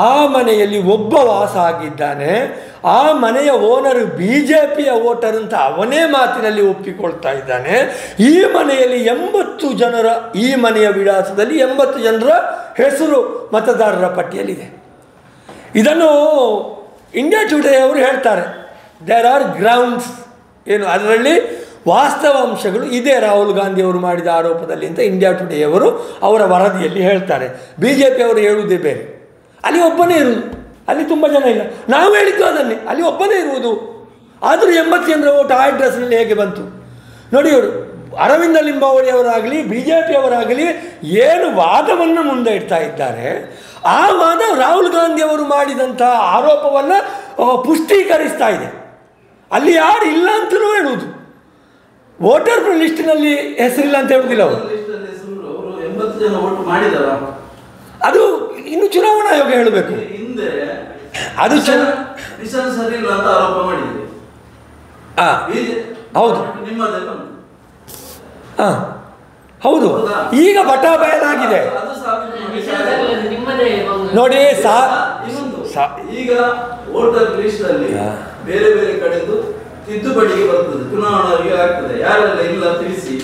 ಆ ಮನೆಯಲ್ಲಿ ಒಬ್ಬ ವಾಸ ಆಗಿದ್ದಾನೆ. ಆ ಮನೆಯ ಓನರು ಬಿ ಜೆ ಪಿಯ ವೋಟರ್ ಅಂತ ಅವನೇ ಮಾತಿನಲ್ಲಿ ಒಪ್ಪಿಕೊಳ್ತಾ ಇದ್ದಾನೆ. ಈ ಮನೆಯಲ್ಲಿ 80 ಜನರ, ಈ ಮನೆಯ ವಿಳಾಸದಲ್ಲಿ 80 ಜನರ ಹೆಸರು ಮತದಾರರ ಪಟ್ಟಿಯಲ್ಲಿದೆ. ಇದನ್ನು ಇಂಡಿಯಾ ಟುಡೇ ಅವರು ಹೇಳ್ತಾರೆ, ದೇರ್ ಆರ್ ಗ್ರೌಂಡ್ಸ್, ಏನು ಅದರಲ್ಲಿ ವಾಸ್ತವಾಂಶಗಳು ಇದೆ ರಾಹುಲ್ ಗಾಂಧಿಯವರು ಮಾಡಿದ ಆರೋಪದಲ್ಲಿ ಅಂತ ಇಂಡಿಯಾ ಟುಡೇಯವರು ಅವರ ವರದಿಯಲ್ಲಿ ಹೇಳ್ತಾರೆ. ಬಿ ಜೆ ಪಿಯವರು ಹೇಳುವುದೇ ಬೇರೆ. ಅಲ್ಲಿ ಒಬ್ಬನೇ ಇರುವುದು, ಅಲ್ಲಿ ತುಂಬ ಜನ ಇಲ್ಲ. ನಾವು ಹೇಳಿದ್ದು ಅದನ್ನೇ, ಅಲ್ಲಿ ಒಬ್ಬನೇ ಇರುವುದು. ಆದರೂ 80 ಜನರ ಓಟ್ ಆ ಅಡ್ರೆಸ್ನಲ್ಲಿ ಹೇಗೆ ಬಂತು ನೋಡಿ. ಇವರು ಅರವಿಂದ ಲಿಂಬಾವಳಿಯವರಾಗಲಿ ಬಿ ಜೆ ಪಿಯವರಾಗಲಿ ಏನು ವಾದವನ್ನು ಮುಂದೆ ಇಡ್ತಾ ಇದ್ದಾರೆ, ಆ ವಾದ ರಾಹುಲ್ ಗಾಂಧಿಯವರು ಮಾಡಿದಂಥ ಆರೋಪವನ್ನು ಪುಷ್ಟೀಕರಿಸ್ತಾ ಇದೆ. ಅಲ್ಲಿ ಯಾರು ಇಲ್ಲ ಅಂತಲೂ ಹೇಳುವುದು. ವೋಟರ್ ಲಿಸ್ಟಿನಲ್ಲಿ ಹೆಸರಿಲ್ಲ ಅಂತ ಹೇಳುವುದಿಲ್ಲ ಅವರು. ಅದು ಇನ್ನು ಚುನಾವಣಾ ಆಯೋಗ ಹೇಳಬೇಕು. ಅದು ಹೌದು ಹೌದು. ಈಗ ಬಟಾ ಬಯಲಾಗಿದೆ ನೋಡಿ. ಈಗ ವೋಟರ್ ಲಿಸ್ಟ್ ಅಲ್ಲಿ ಬೇರೆ ಬೇರೆ ಕಡೆದು ತಿದ್ದುಪಡಿಗೆ ಬರ್ತದೆ, ಚುನಾವಣೆಗೆ ಆಗ್ತದೆ. ಯಾರೆಲ್ಲ ಇಲ್ಲ ತಿಳಿಸಿ,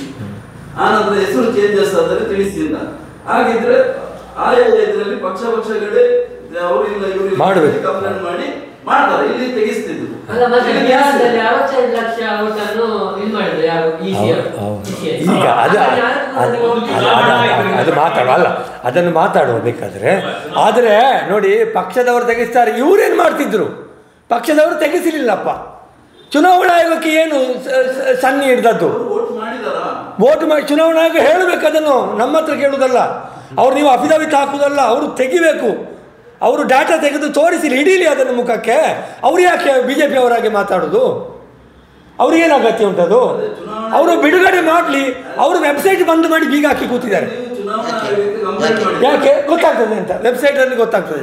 ಆನಂತರ ಹೆಸರು ಚೇಂಜಸ್ ಆದರೆ ತಿಳಿಸಿ ಅಂತ. ಹಾಗಿದ್ರೆ ಆಯಾ ಇದರಲ್ಲಿ ಪಕ್ಷಗಳೇ ಅವರು ಇಲ್ಲ ಇವರು ಕಂಪ್ಲೇಂಟ್ ಮಾಡಿ ಮಾಡ್ತಾರೆ, ಇಲ್ಲಿ ತೆಗಿಸ್ತಿದ್ರು. ಈಗ ಅದು ಮಾತಾಡಲ್ಲ, ಅದನ್ನು ಮಾತಾಡುವ ಬೇಕಾದ್ರೆ. ಆದರೆ ನೋಡಿ, ಪಕ್ಷದವರು ತೆಗೆಸ್ತಾರೆ. ಇವರೇನು ಮಾಡ್ತಿದ್ರು? ಪಕ್ಷದವರು ತೆಗೆಸಲಿಲ್ಲಪ್ಪ. ಚುನಾವಣಾ ಆಯೋಗಕ್ಕೆ ಏನು ಸನ್ನಿ ಹಿಡ್ದದ್ದು? ವೋಟ್ ಮಾಡಿ ಚುನಾವಣಾ ಆಯೋಗ ಹೇಳಬೇಕು. ಅದನ್ನು ನಮ್ಮ ಹತ್ರ ಕೇಳುವುದಲ್ಲ. ಅವ್ರು ನೀವು ಅಫಿಡವಿಟ್ ಹಾಕುವುದಲ್ಲ, ಅವರು ತೆಗಿಬೇಕು. ಅವರು ಡಾಟಾ ತೆಗೆದು ತೋರಿಸಿ ಹಿಡೀಲಿ ಅದನ್ನು ಮುಖಕ್ಕೆ. ಅವ್ರು ಯಾಕೆ ಬಿ ಜೆ ಪಿ ಅವರಾಗೆ ಮಾತಾಡೋದು? ಅವ್ರಿಗೇನು ಅಗತ್ಯ ಉಂಟದು? ಅವರು ಬಿಡುಗಡೆ ಮಾಡಲಿ. ಅವರು ವೆಬ್ಸೈಟ್ ಬಂದ್ ಮಾಡಿ ಬೀಗ ಹಾಕಿ ಕೂತಿದ್ದಾರೆ. ಯಾಕೆ ಗೊತ್ತಾಗ್ತದೆ ಅಂತ ವೆಬ್ಸೈಟಲ್ಲಿ ಗೊತ್ತಾಗ್ತದೆ.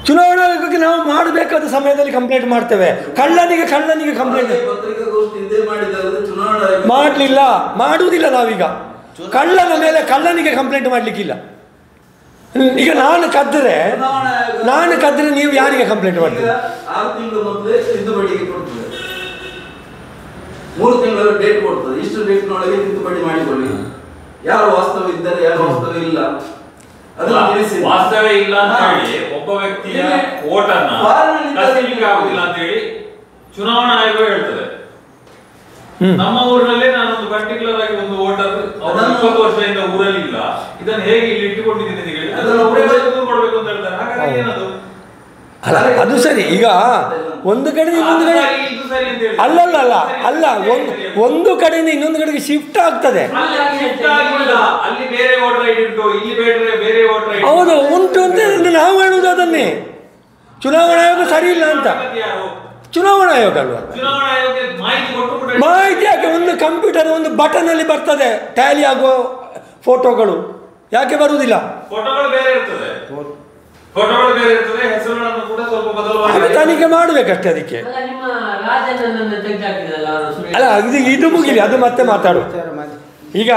ಚುನಾವಣಾ ಆಯೋಗಕ್ಕೆ ನಾವು ಮಾಡಬೇಕಾದ ಸಮಯದಲ್ಲಿ ಕಂಪ್ಲೇಂಟ್ ಮಾಡ್ತೇವೆ. ಕಳ್ಳನಿಗೆ ಕಂಪ್ಲೇಂಟ್ ಮಾಡಲಿಲ್ಲ, ಮಾಡುವುದಿಲ್ಲ ನಾವೀಗ. ಕಳ್ಳನ ಮೇಲೆ ಕಳ್ಳನಿಗೆ ಕಂಪ್ಲೇಂಟ್ ಮಾಡಲಿಕ್ಕಿಲ್ಲ. ಈಗ ನಾನು ಕದ್ದರೆ ನೀವು ಯಾರಿಗೆ ಕಂಪ್ಲೇಂಟ್ ಮಾಡ್ತೀರಿ? 6 ತಿಂಗಳು ಮೊದಲೇ ತಿದ್ದುಪಡಿಗೆ ಕೊಡ್ತದೆ, 3 ತಿಂಗಳ ಡೇಟ್ ಕೊಡ್ತದೆ. ಇಷ್ಟು ಡೇಟ್ನೊಳಗೆ ತಿದ್ದುಪಡಿ ಮಾಡಿಕೊಳ್ಳಿ. ಯಾರು ವಾಸ್ತವ ಇದ್ದಾರೆ, ಯಾರು ವಾಸ್ತವ ಇಲ್ಲ, ವಾಸ್ತವ ಇಲ್ಲ ಅಂತ ಹೇಳಿ ಒಬ್ಬ ವ್ಯಕ್ತಿಯ ವೋಟ್ ಅನ್ನ ಆಗುದಿಲ್ಲ ಅಂತ ಹೇಳಿ ಚುನಾವಣಾ ಆಯೋಗ ಹೇಳ್ತದೆ. ನಮ್ಮ ಊರಿನಲ್ಲೇ ನಾನೊಂದು ಪರ್ಟಿಕ್ಯುಲರ್ ಆಗಿ ಒಂದು ವೋಟರ್ ಅವರು 20 ವರ್ಷದಿಂದ ಊರಲ್ಲಿ ಇಲ್ಲ, ಇದನ್ನು ಹೇಗೆ ಇಲ್ಲಿ ಇಟ್ಟುಕೊಂಡಿದ್ದೀನಿ ಅಂತ ಹೇಳಿ ಅದನ್ನು ಒಬ್ಬರೇ ಕೊಡ್ಬೇಕು ಅಂತ ಹೇಳ್ತಾರೆ. ಹಾಗಾಗಿ ಏನದು ಅಲ್ಲ, ಅದು ಸರಿ. ಈಗ ಒಂದು ಕಡೆ ಇನ್ನೊಂದು ಕಡೆ ಅಲ್ಲ ಒಂದು ಕಡೆಯಿಂದ ಇನ್ನೊಂದು ಕಡೆಗೆ ಶಿಫ್ಟ್ ಆಗ್ತದೆ. ಹೌದು, ಉಂಟು ಅಂತ ನಾವು ಹೇಳುವುದು ಅದನ್ನೇ. ಚುನಾವಣಾ ಆಯೋಗ ಸರಿ ಇಲ್ಲ ಅಂತ. ಚುನಾವಣಾ ಆಯೋಗ ಅಲ್ವಾ? ಮಾಹಿತಿ ಯಾಕೆ? ಒಂದು ಕಂಪ್ಯೂಟರ್ ಒಂದು ಬಟನ್ ಅಲ್ಲಿ ಬರ್ತದೆ ಟ್ಯಾಲಿ ಆಗುವ ಫೋಟೋಗಳು. ಯಾಕೆ ಬರುವುದಿಲ್ಲ? ತನಿಖೆ ಮಾಡಬೇಕಷ್ಟೇ ಅದಕ್ಕೆ. ಅಲ್ಲ, ಇದು ಮುಗಿಲಿ, ಅದು ಮತ್ತೆ ಮಾತಾಡುವ. ಈಗ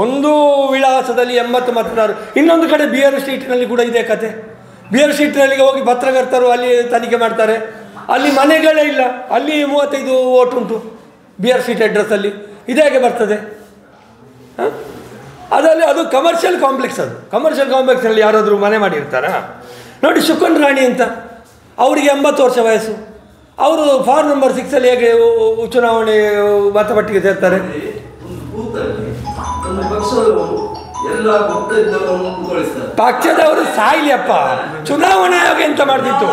ಒಂದು ವಿಳಾಸದಲ್ಲಿ 80 ಮತದಾರರು. ಇನ್ನೊಂದು ಕಡೆ ಬಿಆರ್ ಸ್ಟ್ರೀಟ್ನಲ್ಲಿ ಕೂಡ ಇದೇ ಕತೆ. ಬಿಆರ್ ಸ್ಟ್ರೀಟ್ನಲ್ಲಿ ಹೋಗಿ ಪತ್ರಕರ್ತರು ಅಲ್ಲಿ ತನಿಖೆ ಮಾಡ್ತಾರೆ. ಅಲ್ಲಿ ಮನೆಗಳೇ ಇಲ್ಲ, ಅಲ್ಲಿ 35 ವೋಟ್ ಉಂಟು ಬಿಆರ್ ಸ್ಟ್ರೀಟ್ ಅಡ್ರೆಸ್ಸಲ್ಲಿ. ಇದೇಗೆ ಬರ್ತದೆ? ಅದರಲ್ಲಿ ಅದು ಕಮರ್ಷಿಯಲ್ ಕಾಂಪ್ಲೆಕ್ಸ್. ಅದು ಕಮರ್ಷಿಯಲ್ ಕಾಂಪ್ಲೆಕ್ಸ್ನಲ್ಲಿ ಯಾರಾದರೂ ಮನೆ ಮಾಡಿರ್ತಾರಾ? ನೋಡಿ, ಶುಕನ್ ರಾಣಿ ಅಂತ, ಅವರಿಗೆ 80 ವರ್ಷ ವಯಸ್ಸು. ಅವರು ಫಾರ್ಮ್ ನಂಬರ್ 6 ಹೇಗೆ ಚುನಾವಣೆ ಮತಪಟ್ಟಿಗೆ ಸೇರ್ತಾರೆ? ಒಂದು ಬೂತಲ್ಲಿ ಒಂದು ಪಕ್ಷದವರು ಎಲ್ಲ ಗೊತ್ತಿದ್ದವರನ್ನು ಕೂತ್ಕೊಳಿಸ್ತಾರೆ. ಪಕ್ಷದವರು ಸಾಯ್ಲಿಯಪ್ಪ, ಚುನಾವಣಾ ಆಯೋಗ ಎಂತ ಮಾಡ್ತಿತ್ತು?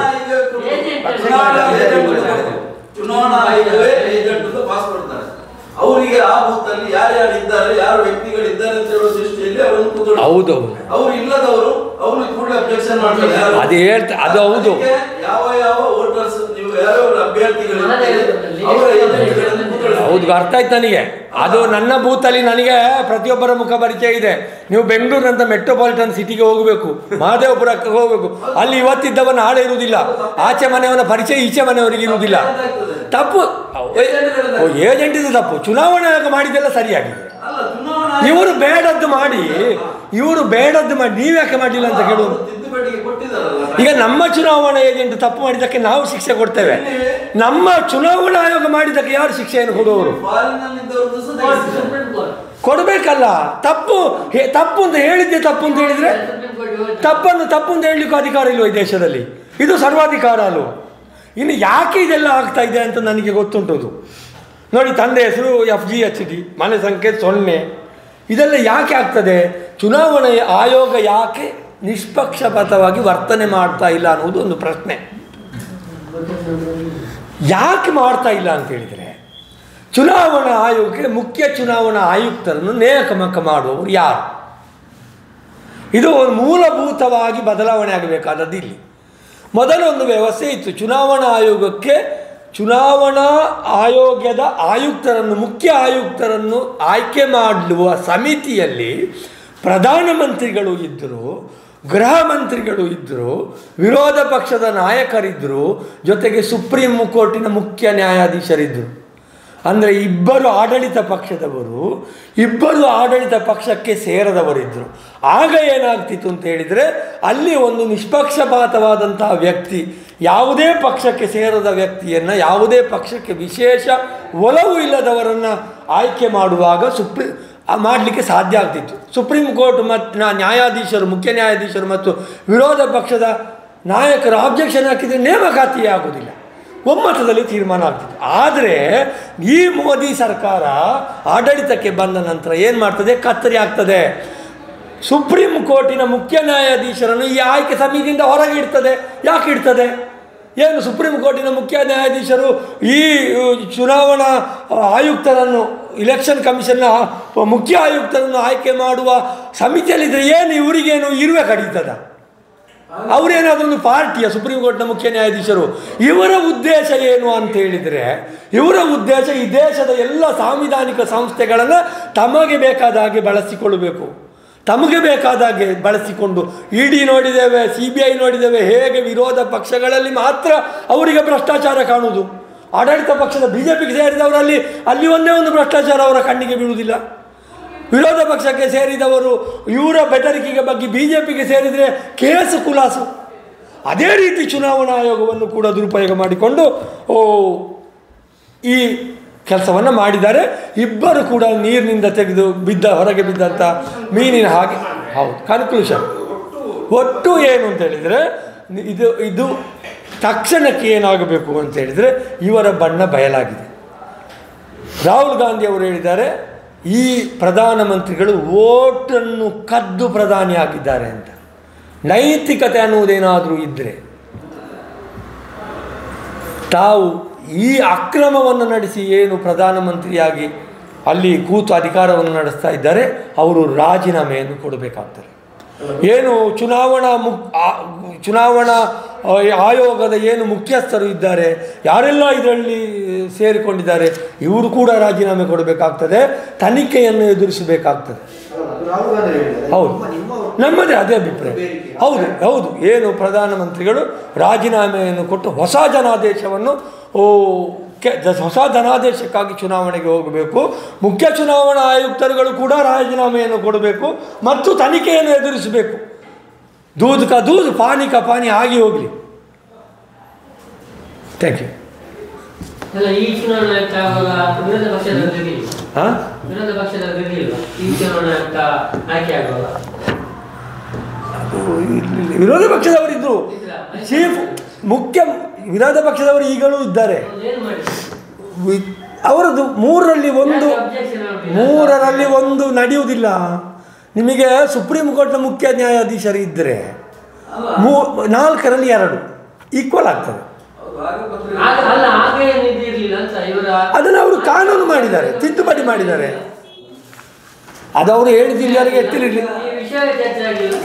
ಚುನಾವಣಾ ಆಯೋಗವೇ ಏಜೆಂಟ್ ಅಂತ ಪಾಸ್ ಕೊಡ್ತಾರೆ. ಅವರಿಗೆ ಆ ಬೂತಲ್ಲಿ ಯಾರ್ಯಾರು ಇದ್ದಾರೆ, ಯಾರು ವ್ಯಕ್ತಿಗಳಿದ್ದಾರೆ ಅಂತ ಹೇಳುವ ದೃಷ್ಟಿಯಲ್ಲಿ ಅವರನ್ನು ಕೂತ್ಕೊಳ್ಳಿ. ಹೌದು, ಅವ್ರು ಇಲ್ಲದವರು ಅವ್ರಿಗೆ ಕೂಡ ಅಬ್ಜೆಕ್ಷನ್ ಮಾಡ್ತಾರೆ. ಅದು ಹೇಳ್ತಾ ಅದು ಹೌದು. ಯಾವ ಯಾವ ವೋಟರ್ಸ್ ನೀವು ಯಾವ್ಯಾವ ಅಭ್ಯರ್ಥಿಗಳಿದ್ದಾರೆ ಅವರ ಏಜೆಂಟ್ಗಳನ್ನು ಕೂತ್ಕೊಳ್ಳಿ. ಹೌದು, ಅರ್ಥ ಆಯ್ತು ನನಗೆ. ಅದು ನನ್ನ ಬೂತಲ್ಲಿ ನನಗೆ ಪ್ರತಿಯೊಬ್ಬರ ಮುಖ ಪರಿಚಯ ಇದೆ. ನೀವು ಬೆಂಗಳೂರಿನಂತ ಮೆಟ್ರೋಪಾಲಿಟನ್ ಸಿಟಿಗೆ ಹೋಗಬೇಕು, ಮಹದೇವಪುರಕ್ಕೆ ಹೋಗಬೇಕು, ಅಲ್ಲಿ ಇವತ್ತಿದ್ದವನ ನಾಳೆ ಇರುವುದಿಲ್ಲ, ಆಚೆ ಮನೆಯವನ ಪರಿಚಯ ಈಚೆ ಮನೆಯವರಿಗೆ ಇರುವುದಿಲ್ಲ. ತಪ್ಪು ಏಜೆಂಟ್ ಇದು ತಪ್ಪು. ಚುನಾವಣಾ ಆಯೋಗ ಮಾಡಿದ್ದೆಲ್ಲ ಸರಿಯಾಗಿದೆ. ಇವರು ಬೇಡದ್ದು ಮಾಡಿ ನೀವು ಯಾಕೆ ಮಾಡಲಿಲ್ಲ ಅಂತ ಕೇಳುವುದು. ಈಗ ನಮ್ಮ ಚುನಾವಣಾ ಏಜೆಂಟ್ ತಪ್ಪು ಮಾಡಿದ್ದಕ್ಕೆ ನಾವು ಶಿಕ್ಷೆ ಕೊಡ್ತೇವೆ, ನಮ್ಮ ಚುನಾವಣಾ ಆಯೋಗ ಮಾಡಿದ್ದಕ್ಕೆ ಯಾರು ಶಿಕ್ಷೆಯನ್ನು ಕೊಡುವವರು? ಕೊಡಬೇಕಲ್ಲ. ತಪ್ಪು ಅಂತ ಹೇಳಿದ್ದೆ ತಪ್ಪು ಅಂತ ಹೇಳಿದ್ರೆ ತಪ್ಪು ಅಂತ ಹೇಳಲಿಕ್ಕೂ ಅಧಿಕಾರ ಇಲ್ವ ಈ ದೇಶದಲ್ಲಿ? ಇದು ಸರ್ವಾಧಿಕಾರ ಅಲ್ವ? ಇನ್ನು ಯಾಕೆ ಇದೆಲ್ಲ ಆಗ್ತಾ ಇದೆ ಅಂತ ನನಗೆ ಗೊತ್ತುಂಟು. ನೋಡಿ, ತಂದೆ ಹೆಸರು FGHD, ಮನೆ ಸಂಖ್ಯೆ 0. ಇದೆಲ್ಲ ಯಾಕೆ ಆಗ್ತದೆ? ಚುನಾವಣಾ ಆಯೋಗ ಯಾಕೆ ನಿಷ್ಪಕ್ಷಪಾತವಾಗಿ ವರ್ತನೆ ಮಾಡ್ತಾ ಇಲ್ಲ ಅನ್ನೋದು ಒಂದು ಪ್ರಶ್ನೆ. ಯಾಕೆ ಮಾಡ್ತಾ ಇಲ್ಲ ಅಂತ ಹೇಳಿದರೆ, ಚುನಾವಣಾ ಆಯೋಗಕ್ಕೆ ಮುಖ್ಯ ಚುನಾವಣಾ ಆಯುಕ್ತರನ್ನು ನೇಮಕ ಮಾಡುವವರು ಯಾರು? ಇದು ಒಂದು ಮೂಲಭೂತವಾಗಿ ಬದಲಾವಣೆ ಆಗಬೇಕಾದದ್ದು. ಇಲ್ಲಿ ಮೊದಲು ಒಂದು ವ್ಯವಸ್ಥೆ ಇತ್ತು. ಚುನಾವಣಾ ಆಯೋಗಕ್ಕೆ ಚುನಾವಣಾ ಆಯೋಗದ ಆಯುಕ್ತರನ್ನು, ಮುಖ್ಯ ಆಯುಕ್ತರನ್ನು ಆಯ್ಕೆ ಮಾಡುವ ಸಮಿತಿಯಲ್ಲಿ ಪ್ರಧಾನಮಂತ್ರಿಗಳು ಇದ್ದರು, ಗೃಹ ಮಂತ್ರಿಗಳು ಇದ್ದರು, ವಿರೋಧ ಪಕ್ಷದ ನಾಯಕರಿದ್ದರು, ಜೊತೆಗೆ ಸುಪ್ರೀಂ ಕೋರ್ಟಿನ ಮುಖ್ಯ ನ್ಯಾಯಾಧೀಶರಿದ್ದರು. ಅಂದರೆ ಇಬ್ಬರು ಆಡಳಿತ ಪಕ್ಷದವರು, ಇಬ್ಬರು ಆಡಳಿತ ಪಕ್ಷಕ್ಕೆ ಸೇರದವರಿದ್ದರು. ಆಗ ಏನಾಗ್ತಿತ್ತು ಅಂತ ಹೇಳಿದರೆ, ಅಲ್ಲಿ ಒಂದು ನಿಷ್ಪಕ್ಷಪಾತವಾದಂತಹ ವ್ಯಕ್ತಿ, ಯಾವುದೇ ಪಕ್ಷಕ್ಕೆ ಸೇರದ ವ್ಯಕ್ತಿಯನ್ನು, ಯಾವುದೇ ಪಕ್ಷಕ್ಕೆ ವಿಶೇಷ ಒಲವು ಇಲ್ಲದವರನ್ನು ಆಯ್ಕೆ ಮಾಡುವಾಗ ಮಾಡಲಿಕ್ಕೆ ಸಾಧ್ಯ ಆಗ್ತಿತ್ತು. ಸುಪ್ರೀಂ ಕೋರ್ಟ್ ಮತ್ತು ನ್ಯಾಯಾಧೀಶರು, ಮುಖ್ಯ ನ್ಯಾಯಾಧೀಶರು ಮತ್ತು ವಿರೋಧ ಪಕ್ಷದ ನಾಯಕರು ಆಬ್ಜೆಕ್ಷನ್ ಹಾಕಿದರೆ ನೇಮಕಾತಿಯೇ ಆಗೋದಿಲ್ಲ, ಒಮ್ಮತದಲ್ಲಿ ತೀರ್ಮಾನ ಆಗ್ತಿತ್ತು. ಆದರೆ ಈ ಮೋದಿ ಸರ್ಕಾರ ಆಡಳಿತಕ್ಕೆ ಬಂದ ನಂತರ ಏನು ಮಾಡ್ತದೆ? ಕತ್ತರಿ ಆಗ್ತದೆ. ಸುಪ್ರೀಂ ಕೋರ್ಟಿನ ಮುಖ್ಯ ನ್ಯಾಯಾಧೀಶರನ್ನು ಈ ಆಯ್ಕೆ ಸಮಿತಿಯಿಂದ ಹೊರಗೆ ಇಡ್ತದೆ. ಯಾಕೆ ಇಡ್ತದೆ? ಏನು ಸುಪ್ರೀಂ ಕೋರ್ಟಿನ ಮುಖ್ಯ ನ್ಯಾಯಾಧೀಶರು ಈ ಚುನಾವಣಾ ಆಯುಕ್ತರನ್ನು, ಇಲೆಕ್ಷನ್ ಕಮಿಷನ್ನ ಮುಖ್ಯ ಆಯುಕ್ತರನ್ನು ಆಯ್ಕೆ ಮಾಡುವ ಸಮಿತಿಯಲ್ಲಿದ್ದರೆ ಏನು ಇವರಿಗೇನು ಇರುವೆ ಕಡೀತದ? ಅವರೇನಾದರೂ ಒಂದು ಪಾರ್ಟಿಯ ಸುಪ್ರೀಂ ಕೋರ್ಟ್ನ ಮುಖ್ಯ ನ್ಯಾಯಾಧೀಶರು? ಇವರ ಉದ್ದೇಶ ಏನು ಅಂತ ಹೇಳಿದರೆ, ಇವರ ಉದ್ದೇಶ ಈ ದೇಶದ ಎಲ್ಲ ಸಾಂವಿಧಾನಿಕ ಸಂಸ್ಥೆಗಳನ್ನು ತಮಗೆ ಬೇಕಾದ ಹಾಗೆ ಬಳಸಿಕೊಳ್ಳಬೇಕು. ತಮಗೆ ಬೇಕಾದ ಹಾಗೆ ಬಳಸಿಕೊಂಡು ED ನೋಡಿದ್ದೇವೆ, CBI ನೋಡಿದ್ದೇವೆ, ಹೇಗೆ ವಿರೋಧ ಪಕ್ಷಗಳಲ್ಲಿ ಮಾತ್ರ ಅವರಿಗೆ ಭ್ರಷ್ಟಾಚಾರ ಕಾಣುವುದು. ಆಡಳಿತ ಪಕ್ಷದ BJPಗೆ ಸೇರಿದವರಲ್ಲಿ ಅಲ್ಲಿ ಒಂದೇ ಒಂದು ಭ್ರಷ್ಟಾಚಾರ ಅವರ ಕಣ್ಣಿಗೆ ಬೀಳುವುದಿಲ್ಲ. ವಿರೋಧ ಪಕ್ಷಕ್ಕೆ ಸೇರಿದವರು ಇವರ ಬೆದರಿಕೆಗೆ ಬಗ್ಗೆ BJPಗೆ ಸೇರಿದರೆ ಕೇಸು ಕುಲಾಸು. ಅದೇ ರೀತಿ ಚುನಾವಣಾ ಆಯೋಗವನ್ನು ಕೂಡ ದುರುಪಯೋಗ ಮಾಡಿಕೊಂಡು ಈ ಕೆಲಸವನ್ನು ಮಾಡಿದ್ದಾರೆ. ಇಬ್ಬರು ಕೂಡ ನೀರಿನಿಂದ ತೆಗೆದು ಹೊರಗೆ ಬಿದ್ದಂಥ ಮೀನಿನ ಹಾಗೆ. ಹೌದು, ಕನ್ಕ್ಲೂಷನ್ ಒಟ್ಟು ಏನು ಅಂತ ಹೇಳಿದರೆ, ಇದು ತಕ್ಷಣಕ್ಕೆ ಏನಾಗಬೇಕು ಅಂತ ಹೇಳಿದರೆ, ಇವರ ಬಣ್ಣ ಬಯಲಾಗಿದೆ. ರಾಹುಲ್ ಗಾಂಧಿ ಅವರು ಹೇಳಿದ್ದಾರೆ, ಈ ಪ್ರಧಾನಮಂತ್ರಿಗಳು ವೋಟನ್ನು ಕದ್ದು ಪ್ರಧಾನಿಯಾಗಿದ್ದಾರೆ ಅಂತ. ನೈತಿಕತೆ ಅನ್ನುವುದೇನಾದರೂ ಇದ್ದರೆ, ತಾವು ಈ ಅಕ್ರಮವನ್ನು ನಡೆಸಿ ಏನು ಪ್ರಧಾನಮಂತ್ರಿಯಾಗಿ ಅಲ್ಲಿ ಕೂತು ಅಧಿಕಾರವನ್ನು ನಡೆಸ್ತಾ ಇದ್ದಾರೆ, ಅವರು ರಾಜೀನಾಮೆಯನ್ನು ಕೊಡಬೇಕಾಗ್ತದೆ. ಏನು ಚುನಾವಣಾ ಆಯೋಗದ ಏನು ಮುಖ್ಯಸ್ಥರು ಇದ್ದಾರೆ, ಯಾರೆಲ್ಲ ಇದರಲ್ಲಿ ಸೇರಿಕೊಂಡಿದ್ದಾರೆ, ಇವರು ಕೂಡ ರಾಜೀನಾಮೆ ಕೊಡಬೇಕಾಗ್ತದೆ, ತನಿಖೆಯನ್ನು ಎದುರಿಸಬೇಕಾಗ್ತದೆ. ಹೌದು, ನಮ್ಮದೇ ಅದೇ ಅಭಿಪ್ರಾಯ. ಹೌದು, ಏನು ಪ್ರಧಾನಮಂತ್ರಿಗಳು ರಾಜೀನಾಮೆಯನ್ನು ಕೊಟ್ಟು ಹೊಸ ಜನಾದೇಶಕ್ಕಾಗಿ ಚುನಾವಣೆಗೆ ಹೋಗಬೇಕು. ಮುಖ್ಯ ಚುನಾವಣಾ ಆಯುಕ್ತರುಗಳು ಕೂಡ ರಾಜೀನಾಮೆಯನ್ನು ಕೊಡಬೇಕು ಮತ್ತು ತನಿಖೆಯನ್ನು ಎದುರಿಸಬೇಕು. ದೂದ್ ಕಾ ದೂದ್, ಪಾನಿ ಕಾ ಪಾನಿ ಆಗಿ ಹೋಗಲಿ. Thank you. ಈ ಚುನಾವಣಾ ವಿರೋಧ ಪಕ್ಷದ ಈ ಚುನಾವಣಾ ಆಯ್ಕೆ ಆಗುವಾಗ ವಿರೋಧ ಪಕ್ಷದವರಿದ್ದರು. ಚೀಫ್ ಮುಖ್ಯ ವಿರೋಧ ಪಕ್ಷದವರು ಈಗಲೂ ಇದ್ದಾರೆ. ಏನು ಮಾಡಿ ಅವರದ್ದು ಮೂರರಲ್ಲಿ ಒಂದು ನಡೆಯುವುದಿಲ್ಲ. ನಿಮಗೆ ಸುಪ್ರೀಂ ಕೋರ್ಟ್ನ ಮುಖ್ಯ ನ್ಯಾಯಾಧೀಶರು ಇದ್ದರೆ 4ರಲ್ಲಿ 2 ಈಕ್ವಲ್ ಆಗ್ತದೆ. ಅಲ್ಲ ಹಾಗೆ ಇರಲಿಲ್ಲ ಅಂತ ಇವರ ಅದನ್ನು ಅವರು ಕಾನೂನು ಮಾಡಿದ್ದಾರೆ, ತಿದ್ದುಪಡಿ ಮಾಡಿದ್ದಾರೆ. ಅದು ಅವರು ಹೇಳಿದ್ದು ಇಲ್ಲಿವರೆಗೆ ಎತ್ತಲಿಲ್ಲ.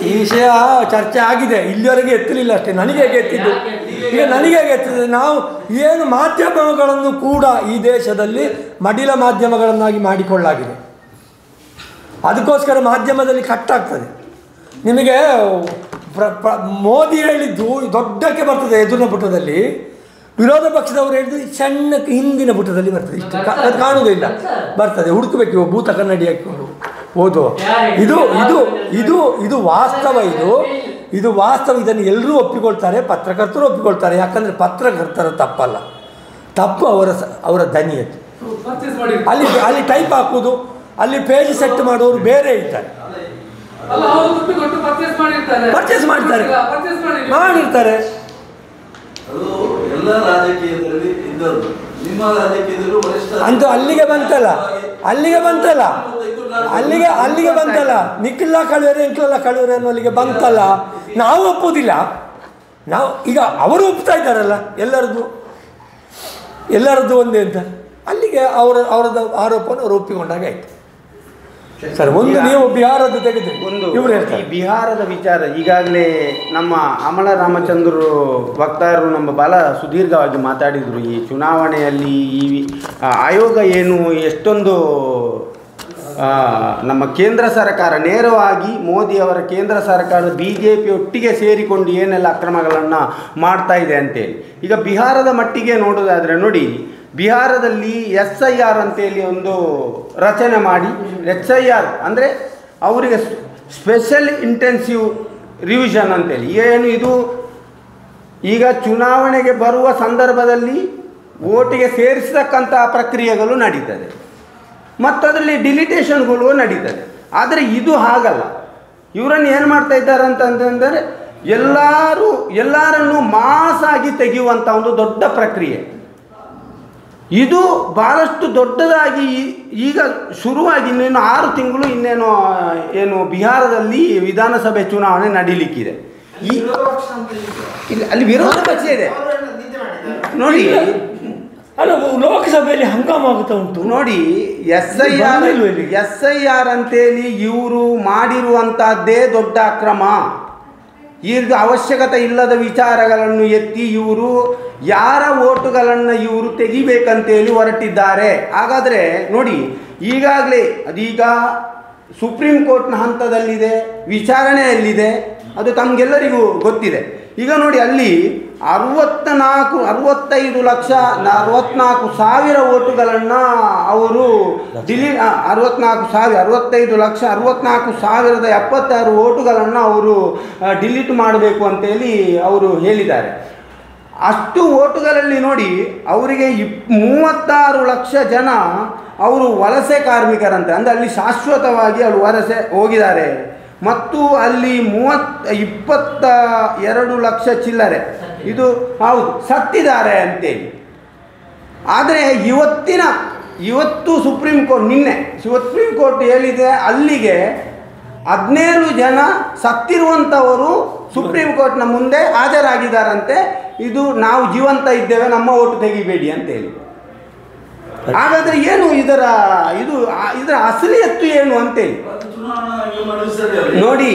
ಈ ವಿಷಯ ಚರ್ಚೆ ಆಗಿದೆ, ಇಲ್ಲಿವರೆಗೆ ಎತ್ತಲಿಲ್ಲ ಅಷ್ಟೇ. ನನಗೆ ಹೇಗೆ ಎತ್ತಿದ್ದು, ಈಗ ನನಗೆ ಹೇಗೆ ಎತ್ತಿದೆ, ನಾವು ಏನು ಮಾಧ್ಯಮಗಳನ್ನು ಕೂಡ ಈ ದೇಶದಲ್ಲಿ ಮಡಿಲ ಮಾಧ್ಯಮಗಳನ್ನಾಗಿ ಮಾಡಿಕೊಳ್ಳಾಗಿದೆ. ಅದಕ್ಕೋಸ್ಕರ ಮಾಧ್ಯಮದಲ್ಲಿ ಕಟ್ಟಾಗ್ತದೆ. ನಿಮಗೆ ಮೋದಿ ಹೇಳಿದ್ದು ದೊಡ್ಡಕ್ಕೆ ಬರ್ತದೆ ಎದುರಿನ ಪುಟದಲ್ಲಿ, ವಿರೋಧ ಪಕ್ಷದವರು ಹೇಳಿದ್ದು ಸಣ್ಣಕ್ಕೆ ಹಿಂದಿನ ಪುಟದಲ್ಲಿ ಬರ್ತದೆ. ಇಷ್ಟು ಅದು ಕಾಣುವುದಿಲ್ಲ, ಬರ್ತದೆ. ಹುಡುಕಬೇಕು, ಭೂತ ಕನ್ನಡಿ ಹಾಕಿಕೊಂಡು ಓದು. ಇದು ಇದು ಇದು ಇದು ವಾಸ್ತವ. ಇದು ವಾಸ್ತವ. ಇದನ್ನು ಎಲ್ಲರೂ ಒಪ್ಪಿಕೊಳ್ತಾರೆ, ಪತ್ರಕರ್ತರು ಒಪ್ಪಿಕೊಳ್ತಾರೆ. ಯಾಕಂದರೆ ಪತ್ರಕರ್ತರ ತಪ್ಪಲ್ಲ, ತಪ್ಪು ಅವರ ದನಿಯದ್ದು. ಅಲ್ಲಿ ಟೈಪ್ ಹಾಕುವುದು, ಅಲ್ಲಿ ಪೇಜ್ ಸೆಟ್ ಮಾಡೋರು ಬೇರೆ ಇದ್ದಾರೆ, ಪರ್ಚೇಸ್ ಮಾಡಿರ್ತಾರೆ. ಅದು ಎಲ್ಲ ರಾಜಕೀಯದಲ್ಲಿ ಇದ್ದದ್ದು. ನಿಮ್ಮ ರಾಜಕೀಯದಲ್ಲೂ ಅಂತ ಅಲ್ಲಿಗೆ ಬಂತಲ್ಲ ನಿಖಿಲ ಕಳುವರೆ ಇಂಕ್ಲೆಲ್ಲ ಕಳುವರೆ ಅನ್ನೋ ಅಲ್ಲಿಗೆ ಬಂತಲ್ಲ. ನಾವು ಒಪ್ಪುವುದಿಲ್ಲ. ನಾವು ಈಗ ಅವರು ಒಪ್ತಾ ಇದ್ದಾರಲ್ಲ, ಎಲ್ಲರದ್ದು ಒಂದೇ ಅಂತ. ಅಲ್ಲಿಗೆ ಅವರದ್ದು ಆರೋಪವನ್ನು ಅವರು ಒಪ್ಪಿಕೊಂಡಾಗ ಆಯ್ತು. ಸರ್, ಒಂದು ನೀವು ಬಿಹಾರದ ತೆಗೆದು ಇವರು ಹೇಳ್ತಾರೆ ಬಿಹಾರದ ವಿಚಾರ. ಈಗಾಗಲೇ ನಮ್ಮ ಅಮಲ ರಾಮಚಂದ್ರರು ವಕ್ತಾರರು ನಮ್ಮ ಬಹಳ ಸುದೀರ್ಘವಾಗಿ ಮಾತಾಡಿದರು. ಈ ಚುನಾವಣೆಯಲ್ಲಿ ಈ ಆಯೋಗ ಏನು ಎಷ್ಟೊಂದು ನಮ್ಮ ಕೇಂದ್ರ ಸರ್ಕಾರ ನೇರವಾಗಿ ಮೋದಿಯವರ ಕೇಂದ್ರ ಸರ್ಕಾರ BJP ಒಟ್ಟಿಗೆ ಸೇರಿಕೊಂಡು ಏನೆಲ್ಲ ಅಕ್ರಮಗಳನ್ನು ಮಾಡ್ತಾ ಇದೆ ಅಂತೇಳಿ. ಈಗ ಬಿಹಾರದ ಮಟ್ಟಿಗೆ ನೋಡೋದಾದರೆ ನೋಡಿ, ಬಿಹಾರದಲ್ಲಿ SIR ಅಂತೇಳಿ ಒಂದು ರಚನೆ ಮಾಡಿ, SIR ಅಂದರೆ ಅವರಿಗೆ ಸ್ಪೆಷಲ್ ಇಂಟೆನ್ಸಿವ್ ರಿವಿಷನ್ ಅಂತೇಳಿ ಏನು, ಇದು ಈಗ ಚುನಾವಣೆಗೆ ಬರುವ ಸಂದರ್ಭದಲ್ಲಿ ಓಟಿಗೆ ಸೇರಿಸತಕ್ಕಂಥ ಪ್ರಕ್ರಿಯೆಗಳು ನಡೀತದೆ ಮತ್ತು ಅದರಲ್ಲಿ ಡಿಲಿಟೇಷನ್ಗಳು ನಡೀತದೆ. ಆದರೆ ಇದು ಹಾಗಲ್ಲ. ಇವರನ್ನು ಏನು ಮಾಡ್ತಾ ಇದ್ದಾರೆ ಅಂತಂದರೆ ಎಲ್ಲರನ್ನು ಮಾಸಾಗಿ ತೆಗೆಯುವಂಥ ಒಂದು ದೊಡ್ಡ ಪ್ರಕ್ರಿಯೆ. ಇದು ಭಾಳಷ್ಟು ದೊಡ್ಡದಾಗಿ ಈಗ ಶುರುವಾಗಿ ಇನ್ನೇನು 6 ತಿಂಗಳು ಏನು ಬಿಹಾರದಲ್ಲಿ ವಿಧಾನಸಭೆ ಚುನಾವಣೆ ನಡೀಲಿಕ್ಕಿದೆ. ಅಲ್ಲಿ ವಿರೋಧ ಪಕ್ಷ ಇದೆ ನೋಡಿ. ಅಲ್ಲ, ಲೋಕಸಭೆಯಲ್ಲಿ ಹಂಗಾಮ ಆಗುತ್ತಾ ಉಂಟು ನೋಡಿ. SIR ಅಂತೇಳಿ ಇವರು ಮಾಡಿರುವಂಥದ್ದೇ ದೊಡ್ಡ ಅಕ್ರಮ. ಈಗ ಅವಶ್ಯಕತೆ ಇಲ್ಲದ ವಿಚಾರಗಳನ್ನು ಎತ್ತಿ ಇವರು ಯಾರ ಓಟುಗಳನ್ನು ಇವರು ತೆಗಿಬೇಕಂತೇಳಿ ಹೊರಟಿದ್ದಾರೆ. ಹಾಗಾದರೆ ನೋಡಿ, ಈಗಾಗಲೇ ಅದೀಗ ಸುಪ್ರೀಂ ಕೋರ್ಟ್ನ ಹಂತದಲ್ಲಿದೆ, ವಿಚಾರಣೆಯಲ್ಲಿದೆ, ಅದು ತಮಗೆಲ್ಲರಿಗೂ ಗೊತ್ತಿದೆ. ಈಗ ನೋಡಿ, ಅಲ್ಲಿ 64,000 ಓಟುಗಳನ್ನು ಅವರು 64,076 ಓಟುಗಳನ್ನು ಅವರು ಡಿಲೀಟ್ ಮಾಡಬೇಕು ಅಂತೇಳಿ ಅವರು ಹೇಳಿದ್ದಾರೆ. ಅಷ್ಟು ಓಟುಗಳಲ್ಲಿ ನೋಡಿ, ಅವರಿಗೆ 36 ಲಕ್ಷ ಜನ ಅವರು ವಲಸೆ ಕಾರ್ಮಿಕರಂತೆ, ಅಂದರೆ ಅಲ್ಲಿ ಶಾಶ್ವತವಾಗಿ ಅವರು ವಲಸೆ ಹೋಗಿದ್ದಾರೆ. ಮತ್ತು ಅಲ್ಲಿ 22 ಲಕ್ಷ ಚಿಲ್ಲರೆ ಇದು ಹೌದು ಸತ್ತಿದ್ದಾರೆ ಅಂತೇಳಿ. ಆದರೆ ಇವತ್ತು ಸುಪ್ರೀಂ ಕೋರ್ಟ್ ಹೇಳಿದೆ, ಅಲ್ಲಿಗೆ 17 ಜನ ಸತ್ತಿರುವಂಥವರು ಸುಪ್ರೀಂ ಕೋರ್ಟ್ನ ಮುಂದೆ ಹಾಜರಾಗಿದ್ದಾರಂತೆ. ಇದು ನಾವು ಜೀವಂತ ಇದ್ದೇವೆ, ನಮ್ಮ ಓಟು ತೆಗಿಬೇಡಿ ಅಂತೇಳಿ. ಹಾಗಾದರೆ ಏನು ಇದರ ಅಸಲಿಯತ್ತು ಏನು ಅಂತೇಳಿ ನೋಡಿ.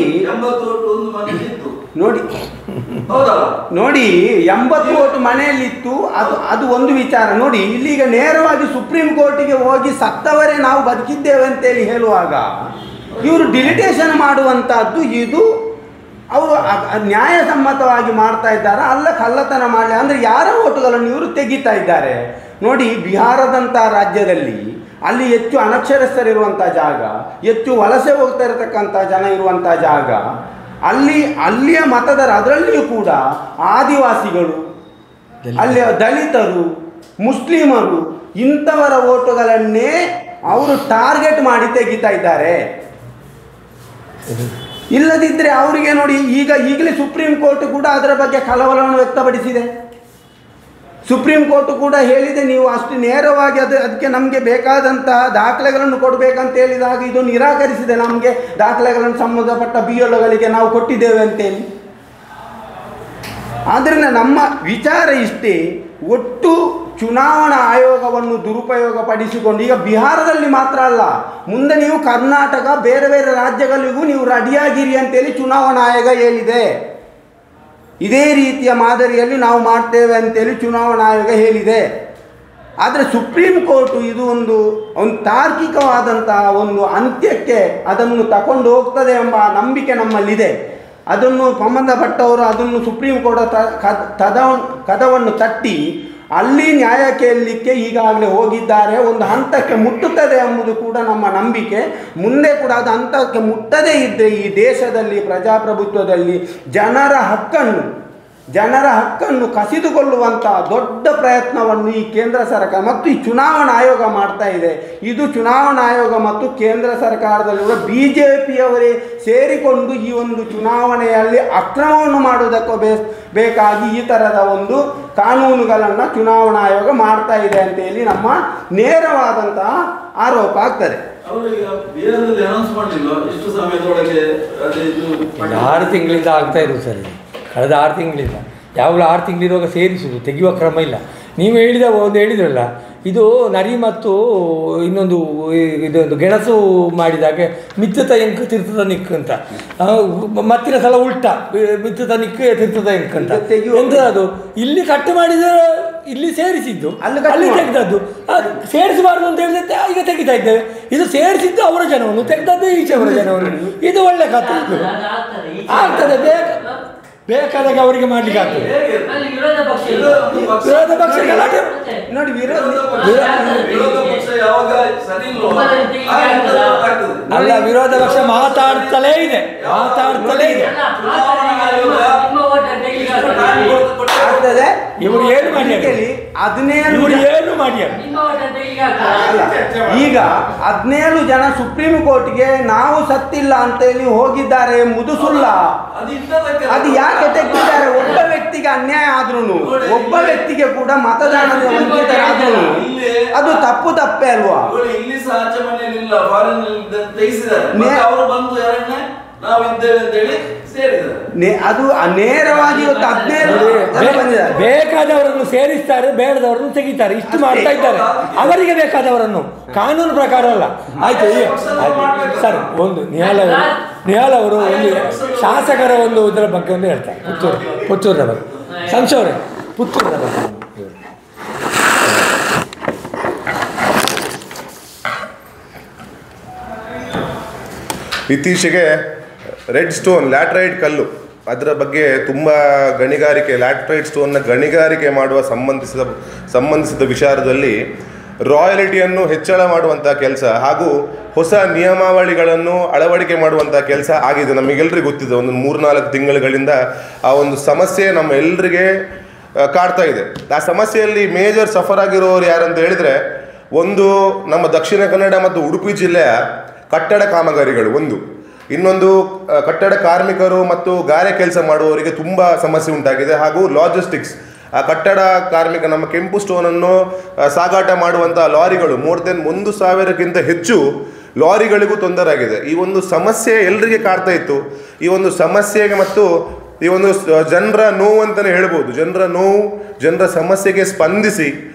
80 ಓಟು ಮನೆಯಲ್ಲಿತ್ತು, ಅದು ಒಂದು ವಿಚಾರ ನೋಡಿ. ಇಲ್ಲಿಗ ನೇರವಾಗಿ ಸುಪ್ರೀಂ ಕೋರ್ಟಿಗೆ ಹೋಗಿ ಸತ್ತವರೇ ನಾವು ಬದುಕಿದ್ದೇವೆ ಅಂತೇಳಿ ಹೇಳುವಾಗ ಇವರು ಡಿಲಿಟೇಷನ್ ಮಾಡುವಂಥದ್ದು ಇದು ಅವರು ನ್ಯಾಯಸಮ್ಮತವಾಗಿ ಮಾಡ್ತಾ ಇದ್ದಾರೆ. ಅಲ್ಲ ಕಳ್ಳತನ ಮಾಡಲಿ ಅಂದರೆ ಯಾರ ಓಟುಗಳನ್ನು ಇವರು ತೆಗಿತಾ ಇದ್ದಾರೆ ನೋಡಿ. ಬಿಹಾರದಂಥ ರಾಜ್ಯದಲ್ಲಿ ಅಲ್ಲಿ ಹೆಚ್ಚು ಅನಕ್ಷರಸ್ಥರಿರುವಂಥ ಜಾಗ, ಹೆಚ್ಚು ವಲಸೆ ಹೋಗ್ತಾ ಇರತಕ್ಕಂಥ ಜನ ಇರುವಂಥ ಜಾಗ, ಅಲ್ಲಿಯ ಮತದಾರ, ಅದರಲ್ಲಿಯೂ ಕೂಡ ಆದಿವಾಸಿಗಳು, ಅಲ್ಲಿಯ ದಲಿತರು, ಮುಸ್ಲಿಮರು, ಇಂಥವರ ಓಟುಗಳನ್ನೇ ಅವರು ಟಾರ್ಗೆಟ್ ಮಾಡಿ ತೆಗಿತಾ ಇದ್ದಾರೆ. ಇಲ್ಲದಿದ್ದರೆ ಅವರಿಗೆ ನೋಡಿ, ಈಗಲೇ ಸುಪ್ರೀಂ ಕೋರ್ಟ್ ಕೂಡ ಅದರ ಬಗ್ಗೆ ಕಳವಳವನ್ನು ವ್ಯಕ್ತಪಡಿಸಿದೆ. ಸುಪ್ರೀಂ ಕೋರ್ಟ್ ಕೂಡ ಹೇಳಿದೆ, ನೀವು ಅಷ್ಟು ನೇರವಾಗಿ ಅದಕ್ಕೆ ನಮಗೆ ಬೇಕಾದಂತಹ ದಾಖಲೆಗಳನ್ನು ಕೊಡಬೇಕಂತ ಹೇಳಿದಾಗ ಇದು ನಿರಾಕರಿಸಿದೆ. ನಮಗೆ ದಾಖಲೆಗಳನ್ನು ಸಂಬಂಧಪಟ್ಟ BLOಗಳಿಗೆ ನಾವು ಕೊಟ್ಟಿದ್ದೇವೆ ಅಂತೇಳಿ. ಆದ್ದರಿಂದ ನಮ್ಮ ವಿಚಾರ ಇಷ್ಟೇ, ಒಟ್ಟು ಚುನಾವಣಾ ಆಯೋಗವನ್ನು ದುರುಪಯೋಗ ಪಡಿಸಿಕೊಂಡು ಈಗ ಬಿಹಾರದಲ್ಲಿ ಮಾತ್ರ ಅಲ್ಲ, ಮುಂದೆ ನೀವು ಕರ್ನಾಟಕ ಬೇರೆ ಬೇರೆ ರಾಜ್ಯಗಳಿಗೂ ನೀವು ರೆಡಿಯಾಗಿರಿ ಅಂತೇಳಿ ಚುನಾವಣಾ ಆಯೋಗ ಹೇಳಿದೆ. ಇದೇ ರೀತಿಯ ಮಾದರಿಯಲ್ಲಿ ನಾವು ಮಾಡ್ತೇವೆ ಅಂತೇಳಿ ಚುನಾವಣಾ ಆಯೋಗ ಹೇಳಿದೆ. ಆದರೆ ಸುಪ್ರೀಂ ಕೋರ್ಟು ಇದು ಒಂದು ತಾರ್ಕಿಕವಾದಂತಹ ಒಂದು ಅಂತ್ಯಕ್ಕೆ ಅದನ್ನು ತಗೊಂಡು ಹೋಗ್ತದೆ ಎಂಬ ನಂಬಿಕೆ ನಮ್ಮಲ್ಲಿದೆ. ಅದನ್ನು ಸಂಬಂಧಪಟ್ಟವರು ಅದನ್ನು ಸುಪ್ರೀಂ ಕೋರ್ಟ್ ಕದವನ್ನು ತಟ್ಟಿ ಅಲ್ಲಿ ನ್ಯಾಯ ಕೇಳಲಿಕ್ಕೆ ಈಗಾಗಲೇ ಹೋಗಿದ್ದಾರೆ. ಒಂದು ಹಂತಕ್ಕೆ ಮುಟ್ಟುತ್ತದೆ ಎಂಬುದು ಕೂಡ ನಮ್ಮ ನಂಬಿಕೆ. ಮುಂದೆ ಕೂಡ ಅದು ಹಂತಕ್ಕೆ ಮುಟ್ಟದೇ ಇದ್ದರೆ ಈ ದೇಶದಲ್ಲಿ ಪ್ರಜಾಪ್ರಭುತ್ವದಲ್ಲಿ ಜನರ ಹಕ್ಕನ್ನು ಕಸಿದುಕೊಳ್ಳುವಂಥ ದೊಡ್ಡ ಪ್ರಯತ್ನವನ್ನು ಈ ಕೇಂದ್ರ ಸರ್ಕಾರ ಮತ್ತು ಈ ಚುನಾವಣಾ ಆಯೋಗ ಮಾಡ್ತಾ ಇದೆ. ಇದು ಚುನಾವಣಾ ಆಯೋಗ ಮತ್ತು ಕೇಂದ್ರ ಸರ್ಕಾರದಲ್ಲಿರುವ BJPಯವರೇ ಸೇರಿಕೊಂಡು ಈ ಒಂದು ಚುನಾವಣೆಯಲ್ಲಿ ಅಕ್ರಮವನ್ನು ಮಾಡುವುದಕ್ಕೂ ಬೇಕಾಗಿ ಈ ಥರದ ಒಂದು ಕಾನೂನುಗಳನ್ನು ಚುನಾವಣಾ ಆಯೋಗ ಮಾಡ್ತಾ ಇದೆ ಅಂತೇಳಿ ನಮ್ಮ ನೇರವಾದಂತಹ ಆರೋಪ ಆಗ್ತದೆ. 6 ತಿಂಗಳಿಂದ ಆಗ್ತಾ ಇರೋದು ಸರ್. ಕಳೆದ 6 ತಿಂಗಳಿಂದ ಯಾವಾಗಲೂ 6 ತಿಂಗಳಿರುವಾಗ ಸೇರಿಸುವುದು, ತೆಗೆಯುವ ಕ್ರಮ ಇಲ್ಲ. ನೀವು ಹೇಳಿದ್ರಲ್ಲ, ಇದು ನರಿ ಮತ್ತು ಇನ್ನೊಂದು ಇದೊಂದು ಗೆಣಸು ಮಾಡಿದಾಗೆ ಮಿತ್ತದ ಎಂಕ್ ತಿರ್ತದ ನಿಕ್ ಅಂತ, ಮತ್ತಿನ ಸಲ ಉಲ್ಟಾ ಮಿತ್ತದ ನಿಕ್ ತಿರ್ತದ ಎಂಕ್ ಅಂತ. ಎಂತ ಅದು ಇಲ್ಲಿ ಕಟ್ಟು ಮಾಡಿದರೆ ಇಲ್ಲಿ ಸೇರಿಸಿದ್ದು ಅಲ್ಲಿ ತೆಗೆದದ್ದು, ಸೇರಿಸಬಾರ್ದು ಅಂತ ಹೇಳಿದ್ರೆ ಈಗ ತೆಗಿತಾ ಇದ್ದೇವೆ. ಇದು ಸೇರಿಸಿದ್ದು ಅವರ ಜನವನ್ನು, ತೆಗೆದದ್ದು ಈಚೆಯವರ ಜನವನ್ನು. ಇದು ಒಳ್ಳೆ ಕಥೆ. ಇದು ಆಗ್ತದೆ, ಬೇಕಾದಾಗ ಅವರಿಗೆ ಮಾಡ್ಲಿಕ್ಕೆ ಆಗ್ತದೆ. ವಿರೋಧ ಪಕ್ಷ ಗಲಾಟೆ ನೋಡಿ, ಅಲ್ಲ, ವಿರೋಧ ಪಕ್ಷ ಮಾತಾಡ್ತಲೇ ಇದೆ. ಇವರು ಏನು ಮಾಡಿ ಈಗ 17 ಜನ ಸುಪ್ರೀಂ ಕೋರ್ಟ್ಗೆ ನಾವು ಸತ್ತಿಲ್ಲ ಅಂತೇಳಿ ಹೋಗಿದ್ದಾರೆ ಎಂಬುದು ಸುಳ್ಳ. ಅದು ಯಾಕೆ ತೆಗೆದಿದ್ದಾರೆ? ಒಬ್ಬ ವ್ಯಕ್ತಿಗೆ ಅನ್ಯಾಯ ಆದ್ರೂ, ಒಬ್ಬ ವ್ಯಕ್ತಿಗೆ ಕೂಡ ಮತದಾನದ ವಂಚಿತರಾದ್ರೂ ಅದು ತಪ್ಪೇ ಅಲ್ವಾ? ಇಲ್ಲಿ ಸಹ ಆಚೆ ಮನೆಯಲ್ಲಿಲ್ಲ, ಫಾರಿನ್ ತೆಗೆಸಿದ್ದಾರೆ, ಅವರು ಬಂದು ನಾವು ಇದ್ದೇವೆ ಅಂತ ಹೇಳಿ ಅದು ನೇರವಾಗಿ ಇವತ್ತು 17 ಬೇಕಾದವರನ್ನು ಸೇರಿಸ್ತಾರೆ, ಬೇಡದವರನ್ನು ತೆಗಿತಾರೆ, ಇಷ್ಟು ಮಾಡ್ತಾ ಇದ್ದಾರೆ. ಅವರಿಗೆ ಬೇಕಾದವರನ್ನು ಕಾನೂನು ಪ್ರಕಾರ ಅಲ್ಲ. ಆಯ್ತು ಸರ್, ಒಂದು ನಿಹಾಲ್ ಅವರು ಒಂದು ಶಾಸಕರ ಒಂದು ಇದರ ಬಗ್ಗೆ ಒಂದು ಹೇಳ್ತಾರೆ, ಪುತ್ತೂರಿನ ಬಗ್ಗೆ. ಸಂಶೋರೆ ಪುತ್ತೂರಿನ ಬಗ್ಗೆ ಇತ್ತೀಚೆಗೆ ರೆಡ್ ಸ್ಟೋನ್, ಲ್ಯಾಟ್ರೈಟ್ ಕಲ್ಲು, ಅದರ ಬಗ್ಗೆ ತುಂಬ ಗಣಿಗಾರಿಕೆ, ಲ್ಯಾಟ್ರೈಟ್ ಸ್ಟೋನ್ನ ಗಣಿಗಾರಿಕೆ ಮಾಡುವ ಸಂಬಂಧಿಸಿದ ವಿಚಾರದಲ್ಲಿ ರಾಯಲ್ಟಿಯನ್ನು ಹೆಚ್ಚಳ ಮಾಡುವಂಥ ಕೆಲಸ ಹಾಗೂ ಹೊಸ ನಿಯಮಾವಳಿಗಳನ್ನು ಅಳವಡಿಕೆ ಮಾಡುವಂಥ ಕೆಲಸ ಆಗಿದೆ. ನಮಗೆಲ್ಲರಿಗೂ ಗೊತ್ತಿದೆ, ಒಂದು 3-4 ತಿಂಗಳುಗಳಿಂದ ಆ ಒಂದು ಸಮಸ್ಯೆ ನಮ್ಮ ಎಲ್ಲರಿಗೆ ಕಾಡ್ತಾ ಇದೆ. ಆ ಸಮಸ್ಯೆಯಲ್ಲಿ ಮೇಜರ್ ಸಫರ್ ಆಗಿರೋರು ಯಾರಂತ ಹೇಳಿದರೆ, ಒಂದು ನಮ್ಮ ದಕ್ಷಿಣ ಕನ್ನಡ ಮತ್ತು ಉಡುಪಿ ಜಿಲ್ಲೆಯ ಕಟ್ಟಡ ಕಾಮಗಾರಿಗಳು ಒಂದು, ಇನ್ನೊಂದು ಕಟ್ಟಡ ಕಾರ್ಮಿಕರು ಮತ್ತು ಗಾರೆ ಕೆಲಸ ಮಾಡುವವರಿಗೆ ತುಂಬ ಸಮಸ್ಯೆ ಉಂಟಾಗಿದೆ. ಹಾಗೂ ಲಾಜಿಸ್ಟಿಕ್ಸ್, ಆ ಕಟ್ಟಡ ಕಾರ್ಮಿಕ ನಮ್ಮ ಕೆಂಪು ಸ್ಟೋನನ್ನು ಸಾಗಾಟ ಮಾಡುವಂಥ ಲಾರಿಗಳು ಮೋರ್ ದೆನ್ 1,000ಕ್ಕಿಂತ ಹೆಚ್ಚು ಲಾರಿಗಳಿಗೂ ತೊಂದರೆ ಆಗಿದೆ. ಈ ಒಂದು ಸಮಸ್ಯೆ ಎಲ್ಲರಿಗೆ ಕಾಡ್ತಾ ಇತ್ತು. ಈ ಒಂದು ಸಮಸ್ಯೆಗೆ ಮತ್ತು ಈ ಒಂದು ಜನರ ನೋವು ಅಂತಲೇ ಹೇಳ್ಬೋದು, ಜನರ ಸಮಸ್ಯೆಗೆ ಸ್ಪಂದಿಸಿ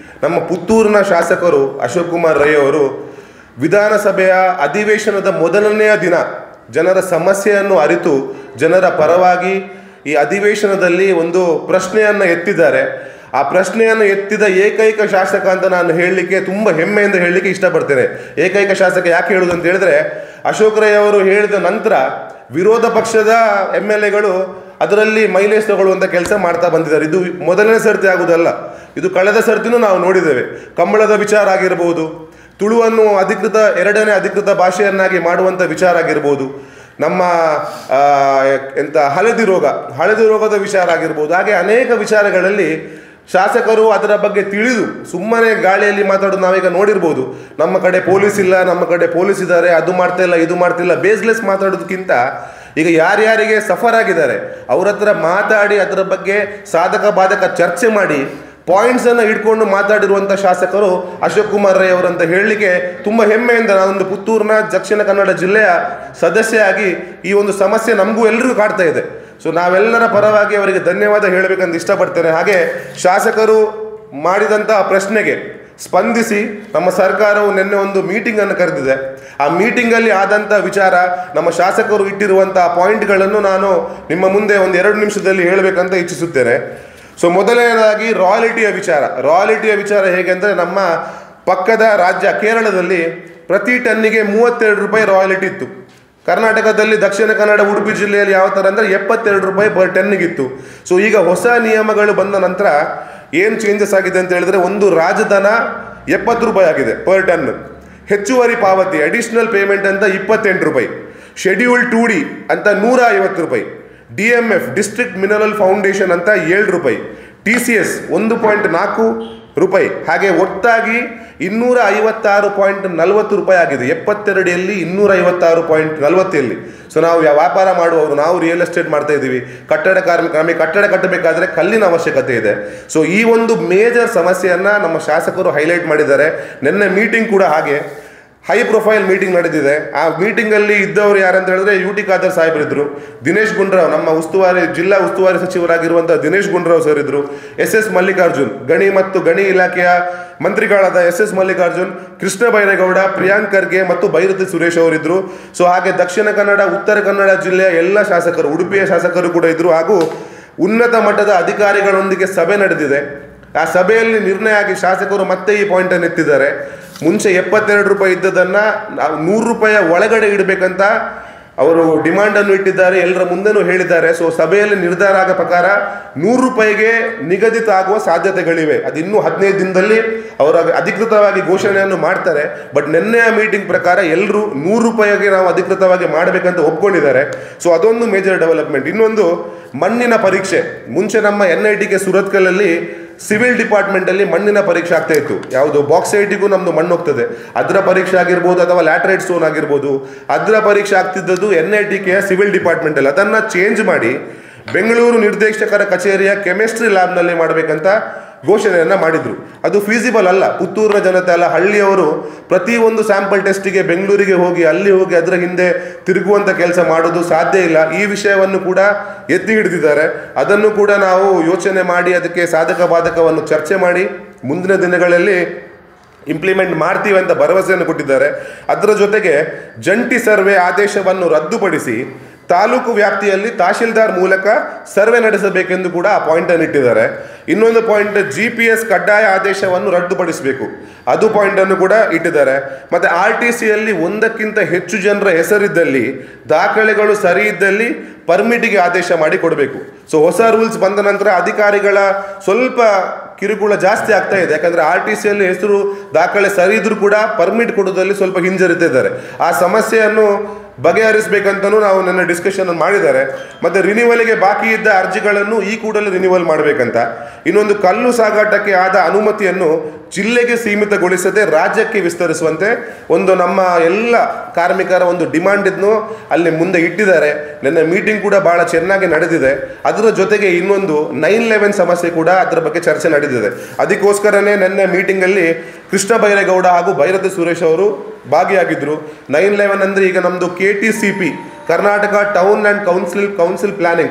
ನಮ್ಮ ಪುತ್ತೂರಿನ ಶಾಸಕರು ಅಶೋಕ್ ಕುಮಾರ್ ರೈ ಅವರು ವಿಧಾನಸಭೆಯ ಅಧಿವೇಶನದ ಮೊದಲನೆಯ ದಿನ ಜನರ ಸಮಸ್ಯೆಯನ್ನು ಅರಿತು ಜನರ ಪರವಾಗಿ ಈ ಅಧಿವೇಶನದಲ್ಲಿ ಒಂದು ಪ್ರಶ್ನೆಯನ್ನು ಎತ್ತಿದ್ದಾರೆ. ಆ ಪ್ರಶ್ನೆಯನ್ನು ಎತ್ತಿದ ಏಕೈಕ ಶಾಸಕ ಅಂತ ನಾನು ಹೇಳಲಿಕ್ಕೆ ತುಂಬ ಹೆಮ್ಮೆಯಿಂದ ಹೇಳಲಿಕ್ಕೆ ಇಷ್ಟಪಡ್ತೇನೆ. ಏಕೈಕ ಶಾಸಕ ಯಾಕೆ ಹೇಳೋದು ಅಂತ ಹೇಳಿದ್ರೆ, ಅಶೋಕ್ ರೈ ಅವರು ಹೇಳಿದ ನಂತರ ವಿರೋಧ ಪಕ್ಷದ MLAಗಳು ಅದರಲ್ಲಿ ಮೈಲೇಜ್ ತಗೊಳ್ಳುವಂಥ ಕೆಲಸ ಮಾಡ್ತಾ ಬಂದಿದ್ದಾರೆ. ಇದು ಮೊದಲನೇ ಸರ್ತಿ ಆಗುವುದಲ್ಲ, ಇದು ಕಳೆದ ಸರ್ತಿನೂ ನಾವು ನೋಡಿದ್ದೇವೆ. ಕಂಬಳದ ವಿಚಾರ ಆಗಿರ್ಬೋದು, ತುಳುವನ್ನು ಎರಡನೇ ಅಧಿಕೃತ ಭಾಷೆಯನ್ನಾಗಿ ಮಾಡುವಂಥ ವಿಚಾರ ಆಗಿರ್ಬೋದು, ನಮ್ಮ ಹಳದಿ ರೋಗದ ವಿಚಾರ ಆಗಿರ್ಬೋದು. ಹಾಗೆ ಅನೇಕ ವಿಚಾರಗಳಲ್ಲಿ ಶಾಸಕರು ಅದರ ಬಗ್ಗೆ ತಿಳಿದು ಸುಮ್ಮನೆ ಗಾಳಿಯಲ್ಲಿ ಮಾತಾಡೋದು ನಾವೀಗ ನೋಡಿರ್ಬೋದು. ನಮ್ಮ ಕಡೆ ಪೊಲೀಸ್ ಇಲ್ಲ, ನಮ್ಮ ಕಡೆ ಪೊಲೀಸ್ ಇದ್ದಾರೆ, ಅದು ಮಾಡ್ತಾ ಇಲ್ಲ, ಇದು ಮಾಡ್ತಿಲ್ಲ, ಬೇಸ್ಲೆಸ್ ಮಾತಾಡೋದಕ್ಕಿಂತ ಈಗ ಯಾರ್ಯಾರಿಗೆ ಸಫರ್ ಆಗಿದ್ದಾರೆ ಅವ್ರ ಹತ್ರ ಮಾತಾಡಿ ಅದರ ಬಗ್ಗೆ ಸಾಧಕ ಬಾಧಕ ಚರ್ಚೆ ಮಾಡಿ ಪಾಯಿಂಟ್ಸನ್ನು ಇಟ್ಕೊಂಡು ಮಾತಾಡಿರುವಂಥ ಶಾಸಕರು ಅಶೋಕ್ ಕುಮಾರ್ ರೈ ಅವರಂತ ಹೇಳಲಿಕ್ಕೆ ತುಂಬ ಹೆಮ್ಮೆಯಿಂದ ನಾನೊಂದು ಪುತ್ತೂರಿನ ದಕ್ಷಿಣ ಕನ್ನಡ ಜಿಲ್ಲೆಯ ಸದಸ್ಯರಾಗಿ ಈ ಒಂದು ಸಮಸ್ಯೆ ನಮಗೂ ಎಲ್ರಿಗೂ ಕಾಡ್ತಾ ಇದೆ. ಸೊ ನಾವೆಲ್ಲರ ಪರವಾಗಿ ಅವರಿಗೆ ಧನ್ಯವಾದ ಹೇಳಬೇಕಂತ ಇಷ್ಟಪಡ್ತೇನೆ. ಹಾಗೆ ಶಾಸಕರು ಮಾಡಿದಂಥ ಪ್ರಶ್ನೆಗೆ ಸ್ಪಂದಿಸಿ ನಮ್ಮ ಸರ್ಕಾರವು ನಿನ್ನೆ ಒಂದು ಮೀಟಿಂಗನ್ನು ಕರೆದಿದೆ. ಆ ಮೀಟಿಂಗಲ್ಲಿ ಆದಂಥ ವಿಚಾರ, ನಮ್ಮ ಶಾಸಕರು ಇಟ್ಟಿರುವಂಥ ಪಾಯಿಂಟ್ಗಳನ್ನು ನಾನು ನಿಮ್ಮ ಮುಂದೆ ಒಂದು 2 ನಿಮಿಷದಲ್ಲಿ ಹೇಳಬೇಕಂತ ಇಚ್ಛಿಸುತ್ತೇನೆ. ಸೊ ಮೊದಲನೇದಾಗಿ ರಾಯಲ್ಟಿಯ ವಿಚಾರ ಹೇಗೆ ಅಂದರೆ, ನಮ್ಮ ಪಕ್ಕದ ರಾಜ್ಯ ಕೇರಳದಲ್ಲಿ ಪ್ರತಿ ಟನ್ನಿಗೆ 32 ರೂಪಾಯಿ ರಾಯಲ್ಟಿ ಇತ್ತು. ಕರ್ನಾಟಕದಲ್ಲಿ ದಕ್ಷಿಣ ಕನ್ನಡ ಉಡುಪಿ ಜಿಲ್ಲೆಯಲ್ಲಿ ಯಾವ ಥರ ಅಂದರೆ 72 ರೂಪಾಯಿ ಪರ್ ಟನ್ನಿಗಿತ್ತು. ಸೊ ಈಗ ಹೊಸ ನಿಯಮಗಳು ಬಂದ ನಂತರ ಏನು ಚೇಂಜಸ್ ಆಗಿದೆ ಅಂತ ಹೇಳಿದ್ರೆ, ಒಂದು ರಾಜಧನ 70 ರೂಪಾಯಿ ಆಗಿದೆ ಪರ್ ಟನ್, ಹೆಚ್ಚುವರಿ ಪಾವತಿ ಅಡಿಷನಲ್ ಪೇಮೆಂಟ್ ಅಂತ 28 ರೂಪಾಯಿ, ಶೆಡ್ಯೂಲ್ 2D ಅಂತ 150 ರೂಪಾಯಿ, DMF ಡಿಸ್ಟ್ರಿಕ್ಟ್ ಮಿನರಲ್ ಫೌಂಡೇಶನ್ ಅಂತ 7 ರೂಪಾಯಿ, TCS 1.4 ರೂಪಾಯಿ, ಹಾಗೆ ಒಟ್ಟಾಗಿ 256.40 ರೂಪಾಯಿ ಆಗಿದೆ. 72ಯಲ್ಲಿ 256.40. ಸೊ ನಾವು ವ್ಯಾಪಾರ ಮಾಡುವವರು, ನಾವು ರಿಯಲ್ ಎಸ್ಟೇಟ್ ಮಾಡ್ತಾ ಇದ್ದೀವಿ, ಕಟ್ಟಡ ಕಾರ್ಮಿಕ, ನಮಗೆ ಕಟ್ಟಡ ಕಟ್ಟಬೇಕಾದ್ರೆ ಕಲ್ಲಿನ ಅವಶ್ಯಕತೆ ಇದೆ. ಸೊ ಈ ಒಂದು ಮೇಜರ್ ಸಮಸ್ಯೆಯನ್ನು ನಮ್ಮ ಶಾಸಕರು ಹೈಲೈಟ್ ಮಾಡಿದ್ದಾರೆ. ನಿನ್ನೆ ಮೀಟಿಂಗ್ ಕೂಡ ಹಾಗೆ ಹೈ ಪ್ರೊಫೈಲ್ ಮೀಟಿಂಗ್ ನಡೆದಿದೆ. ಆ ಮೀಟಿಂಗಲ್ಲಿ ಇದ್ದವರು ಯಾರಂತ ಹೇಳಿದ್ರೆ UT ಖಾದರ್ ಸಾಹೇಬರಿದ್ದರು, ದಿನೇಶ್ ಗುಂಡ್ರಾವ್ ನಮ್ಮ ಜಿಲ್ಲಾ ಉಸ್ತುವಾರಿ ಸಚಿವರಾಗಿರುವಂಥ ದಿನೇಶ್ ಗುಂಡ್ರಾವ್ ಸರ್ ಇದ್ದರು, SS ಮಲ್ಲಿಕಾರ್ಜುನ್ ಗಣಿ ಮತ್ತು ಗಣಿ ಇಲಾಖೆಯ ಮಂತ್ರಿಗಳಾದ SS ಮಲ್ಲಿಕಾರ್ಜುನ್, ಕೃಷ್ಣ ಬೈರೇಗೌಡ, ಪ್ರಿಯಾಂಕ್ ಖರ್ಗೆ ಮತ್ತು ಬೈರತಿ ಸುರೇಶ್ ಅವರಿದ್ದರು. ಸೊ ಹಾಗೆ ದಕ್ಷಿಣ ಕನ್ನಡ, ಉತ್ತರ ಕನ್ನಡ ಜಿಲ್ಲೆಯ ಎಲ್ಲ ಶಾಸಕರು, ಉಡುಪಿಯ ಶಾಸಕರು ಕೂಡ ಇದ್ದರು. ಹಾಗೂ ಉನ್ನತ ಮಟ್ಟದ ಅಧಿಕಾರಿಗಳೊಂದಿಗೆ ಸಭೆ ನಡೆದಿದೆ. ಆ ಸಭೆಯಲ್ಲಿ ನಿರ್ಣಯ ಆಗಿ ಶಾಸಕರು ಮತ್ತೆ ಈ ಪಾಯಿಂಟನ್ನು ಎತ್ತಿದ್ದಾರೆ. ಮುಂಚೆ 72 ರೂಪಾಯಿ ಇದ್ದದನ್ನು 100 ರೂಪಾಯಿಯ ಒಳಗಡೆ ಇಡಬೇಕಂತ ಅವರು ಡಿಮಾಂಡನ್ನು ಇಟ್ಟಿದ್ದಾರೆ, ಎಲ್ಲರ ಮುಂದೆನೂ ಹೇಳಿದ್ದಾರೆ. ಸೊ ಸಭೆಯಲ್ಲಿ ನಿರ್ಧಾರ ಆಗೋ ಪ್ರಕಾರ 100 ರೂಪಾಯಿಗೆ ನಿಗದಿತ ಆಗುವ ಸಾಧ್ಯತೆಗಳಿವೆ. ಅದು ಇನ್ನೂ 15 ದಿನದಲ್ಲಿ ಅವರು ಅಧಿಕೃತವಾಗಿ ಘೋಷಣೆಯನ್ನು ಮಾಡ್ತಾರೆ. ಬಟ್ ನಿನ್ನೆಯ ಮೀಟಿಂಗ್ ಪ್ರಕಾರ ಎಲ್ಲರೂ 100 ರೂಪಾಯಿಗೆ ನಾವು ಅಧಿಕೃತವಾಗಿ ಮಾಡಬೇಕಂತ ಒಪ್ಕೊಂಡಿದ್ದಾರೆ. ಸೊ ಅದೊಂದು ಮೇಜರ್ ಡೆವಲಪ್ಮೆಂಟ್. ಇನ್ನೊಂದು ಮಣ್ಣಿನ ಪರೀಕ್ಷೆ. ಮುಂಚೆ ನಮ್ಮ NITK ಸುರತ್ಕಲಲ್ಲಿ ಸಿವಿಲ್ ಡಿಪಾರ್ಟ್ಮೆಂಟಲ್ಲಿ ಮಣ್ಣಿನ ಪರೀಕ್ಷೆ ಆಗ್ತಾ ಇತ್ತು. ಯಾವುದು ಬಾಕ್ಸೈಟಿಗೂ ನಮ್ಮದು ಮಣ್ಣು ಹೋಗ್ತದೆ, ಅದರ ಪರೀಕ್ಷೆ ಆಗಿರ್ಬೋದು, ಅಥವಾ ಲ್ಯಾಟ್ರೈಟ್ ಸ್ಟೋನ್ ಆಗಿರ್ಬೋದು, ಅದರ ಪರೀಕ್ಷೆ ಆಗ್ತಿದ್ದದ್ದು NITKಯ ಸಿವಿಲ್ ಡಿಪಾರ್ಟ್ಮೆಂಟಲ್ಲಿ. ಅದನ್ನು ಚೇಂಜ್ ಮಾಡಿ ಬೆಂಗಳೂರು ನಿರ್ದೇಶಕರ ಕಚೇರಿಯ ಕೆಮಿಸ್ಟ್ರಿ ಲ್ಯಾಬ್ನಲ್ಲಿ ಮಾಡಬೇಕಂತ ಘೋಷಣೆಯನ್ನು ಮಾಡಿದರು. ಅದು ಫೀಸಿಬಲ್ ಅಲ್ಲ. ಪುತ್ತೂರಿನ ಜನತೆ ಅಲ್ಲ, ಹಳ್ಳಿಯವರು ಪ್ರತಿಯೊಂದು ಸ್ಯಾಂಪಲ್ ಟೆಸ್ಟಿಗೆ ಬೆಂಗಳೂರಿಗೆ ಹೋಗಿ ಅಲ್ಲಿ ಹೋಗಿ ಅದರ ಹಿಂದೆ ತಿರುಗುವಂಥ ಕೆಲಸ ಮಾಡೋದು ಸಾಧ್ಯ ಇಲ್ಲ. ಈ ವಿಷಯವನ್ನು ಕೂಡ ಎತ್ತಿ ಹಿಡಿದಿದ್ದಾರೆ. ಅದನ್ನು ಕೂಡ ನಾವು ಯೋಚನೆ ಮಾಡಿ ಅದಕ್ಕೆ ಸಾಧಕ ಬಾಧಕವನ್ನು ಚರ್ಚೆ ಮಾಡಿ ಮುಂದಿನ ದಿನಗಳಲ್ಲಿ ಇಂಪ್ಲಿಮೆಂಟ್ ಮಾಡ್ತೀವಿ ಅಂತ ಭರವಸೆಯನ್ನು ಕೊಟ್ಟಿದ್ದಾರೆ. ಅದರ ಜೊತೆಗೆ ಜಂಟಿ ಸರ್ವೆ ಆದೇಶವನ್ನು ರದ್ದುಪಡಿಸಿ ತಾಲೂಕು ವ್ಯಾಪ್ತಿಯಲ್ಲಿ ತಹಶೀಲ್ದಾರ್ ಮೂಲಕ ಸರ್ವೆ ನಡೆಸಬೇಕೆಂದು ಕೂಡ ಆ ಪಾಯಿಂಟನ್ನು ಇಟ್ಟಿದ್ದಾರೆ. ಇನ್ನೊಂದು ಪಾಯಿಂಟ್, GPS ಕಡ್ಡಾಯ ಆದೇಶವನ್ನು ರದ್ದುಪಡಿಸಬೇಕು, ಅದು ಪಾಯಿಂಟನ್ನು ಕೂಡ ಇಟ್ಟಿದ್ದಾರೆ. ಮತ್ತು RTCಯಲ್ಲಿ ಒಂದಕ್ಕಿಂತ ಹೆಚ್ಚು ಜನರ ಹೆಸರಿದ್ದಲ್ಲಿ, ದಾಖಲೆಗಳು ಸರಿ ಇದ್ದಲ್ಲಿ ಪರ್ಮಿಟಿಗೆ ಆದೇಶ ಮಾಡಿ ಕೊಡಬೇಕು. ಸೊ ಹೊಸ ರೂಲ್ಸ್ ಬಂದ ನಂತರ ಅಧಿಕಾರಿಗಳ ಸ್ವಲ್ಪ ಕಿರುಕುಳ ಜಾಸ್ತಿ ಆಗ್ತಾ ಇದೆ. ಯಾಕಂದರೆ RTCಯಲ್ಲಿ ಹೆಸರು ದಾಖಲೆ ಸರಿ ಇದ್ರೂ ಕೂಡ ಪರ್ಮಿಟ್ ಕೊಡೋದ್ರಲ್ಲಿ ಸ್ವಲ್ಪ ಹಿಂಜರಿತಿದ್ದಾರೆ. ಆ ಸಮಸ್ಯೆಯನ್ನು ಬಗೆಹರಿಸಬೇಕಂತಲೂ ನಾವು ನನ್ನ ಡಿಸ್ಕಷನ್ ಮಾಡಿದ್ದಾರೆ. ಮತ್ತು ರಿನಿವಲ್ಗೆ ಬಾಕಿ ಇದ್ದ ಅರ್ಜಿಗಳನ್ನು ಈ ಕೂಡಲೇ ರಿನಿವಲ್ ಮಾಡಬೇಕಂತ. ಇನ್ನೊಂದು, ಕಲ್ಲು ಸಾಗಾಟಕ್ಕೆ ಆದ ಅನುಮತಿಯನ್ನು ಜಿಲ್ಲೆಗೆ ಸೀಮಿತಗೊಳಿಸದೆ ರಾಜ್ಯಕ್ಕೆ ವಿಸ್ತರಿಸುವಂತೆ ಒಂದು ನಮ್ಮ ಎಲ್ಲ ಕಾರ್ಮಿಕರ ಒಂದು ಡಿಮಾಂಡನ್ನು ಅಲ್ಲಿ ಮುಂದೆ ಇಟ್ಟಿದ್ದಾರೆ. ನನ್ನ ಮೀಟಿಂಗ್ ಕೂಡ ಭಾಳ ಚೆನ್ನಾಗಿ ನಡೆದಿದೆ. ಅದರ ಜೊತೆಗೆ ಇನ್ನೊಂದು 9/11 ಸಮಸ್ಯೆ ಕೂಡ ಅದರ ಬಗ್ಗೆ ಚರ್ಚೆ ನಡೆದಿದೆ. ಅದಕ್ಕೋಸ್ಕರನೇ ನನ್ನ ಮೀಟಿಂಗಲ್ಲಿ ಕೃಷ್ಣ ಬೈರೇಗೌಡ ಹಾಗೂ ಬೈರತಿ ಸುರೇಶ್ ಅವರು ಭಾಗಿಯಾಗಿದ್ದರು. 9/11 ಅಂದರೆ ಈಗ ನಮ್ಮದು KTCP, Karnataka town and council planning,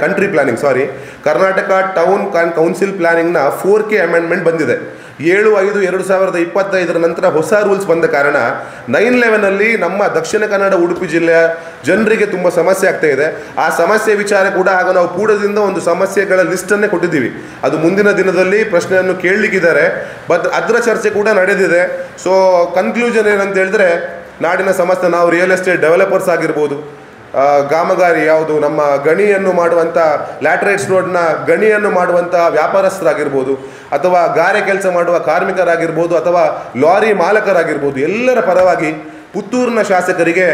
Karnataka town and council ಪ್ಲಾನಿಂಗ್ನ 4K ಅಮೆಂಡ್ಮೆಂಟ್ ಬಂದಿದೆ. 7/5/2025 ನಂತರ ಹೊಸ ರೂಲ್ಸ್ ಬಂದ ಕಾರಣ 9/11 ನಮ್ಮ ದಕ್ಷಿಣ ಕನ್ನಡ ಉಡುಪಿ ಜಿಲ್ಲೆಯ ಜನರಿಗೆ ತುಂಬ ಸಮಸ್ಯೆ ಆಗ್ತಾ ಇದೆ. ಆ ಸಮಸ್ಯೆ ವಿಚಾರ ಕೂಡ ಆಗ ನಾವು ಕೂಡದಿಂದ ಒಂದು ಸಮಸ್ಯೆಗಳ ಲಿಸ್ಟನ್ನೇ ಕೊಟ್ಟಿದ್ದೀವಿ. ಅದು ಮುಂದಿನ ದಿನದಲ್ಲಿ ಪ್ರಶ್ನೆಯನ್ನು ಕೇಳಲಿಕ್ಕಿದ್ದಾರೆ. ಬಟ್ ಅದರ ಚರ್ಚೆ ಕೂಡ ನಡೆದಿದೆ. ಸೊ ಕನ್ಕ್ಲೂಷನ್ ಏನಂತ ಹೇಳಿದ್ರೆ, ನಾಡಿನ ಸಮಸ್ಯೆ, ನಾವು ರಿಯಲ್ ಎಸ್ಟೇಟ್ ಡೆವಲಪರ್ಸ್ ಆಗಿರ್ಬೋದು, ಕಾಮಗಾರಿ ಯಾವುದು ನಮ್ಮ ಗಣಿಯನ್ನು ಮಾಡುವಂಥ ಲ್ಯಾಟ್ರೈಟ್ಸ್ ರೋಡ್ನ ಗಣಿಯನ್ನು ಮಾಡುವಂಥ ವ್ಯಾಪಾರಸ್ಥರಾಗಿರ್ಬೋದು, ಅಥವಾ ಗಾರೆ ಕೆಲಸ ಮಾಡುವ ಕಾರ್ಮಿಕರಾಗಿರ್ಬೋದು, ಅಥವಾ ಲಾರಿ ಮಾಲಕರಾಗಿರ್ಬೋದು, ಎಲ್ಲರ ಪರವಾಗಿ ಪುತ್ತೂರಿನ ಶಾಸಕರಿಗೆ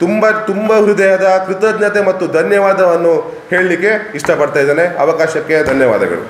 ತುಂಬ ಹೃದಯದ ಕೃತಜ್ಞತೆ ಮತ್ತು ಧನ್ಯವಾದವನ್ನು ಹೇಳಲಿಕ್ಕೆ ಇಷ್ಟಪಡ್ತಾ ಇದ್ದೇನೆ. ಅವಕಾಶಕ್ಕೆ ಧನ್ಯವಾದಗಳು.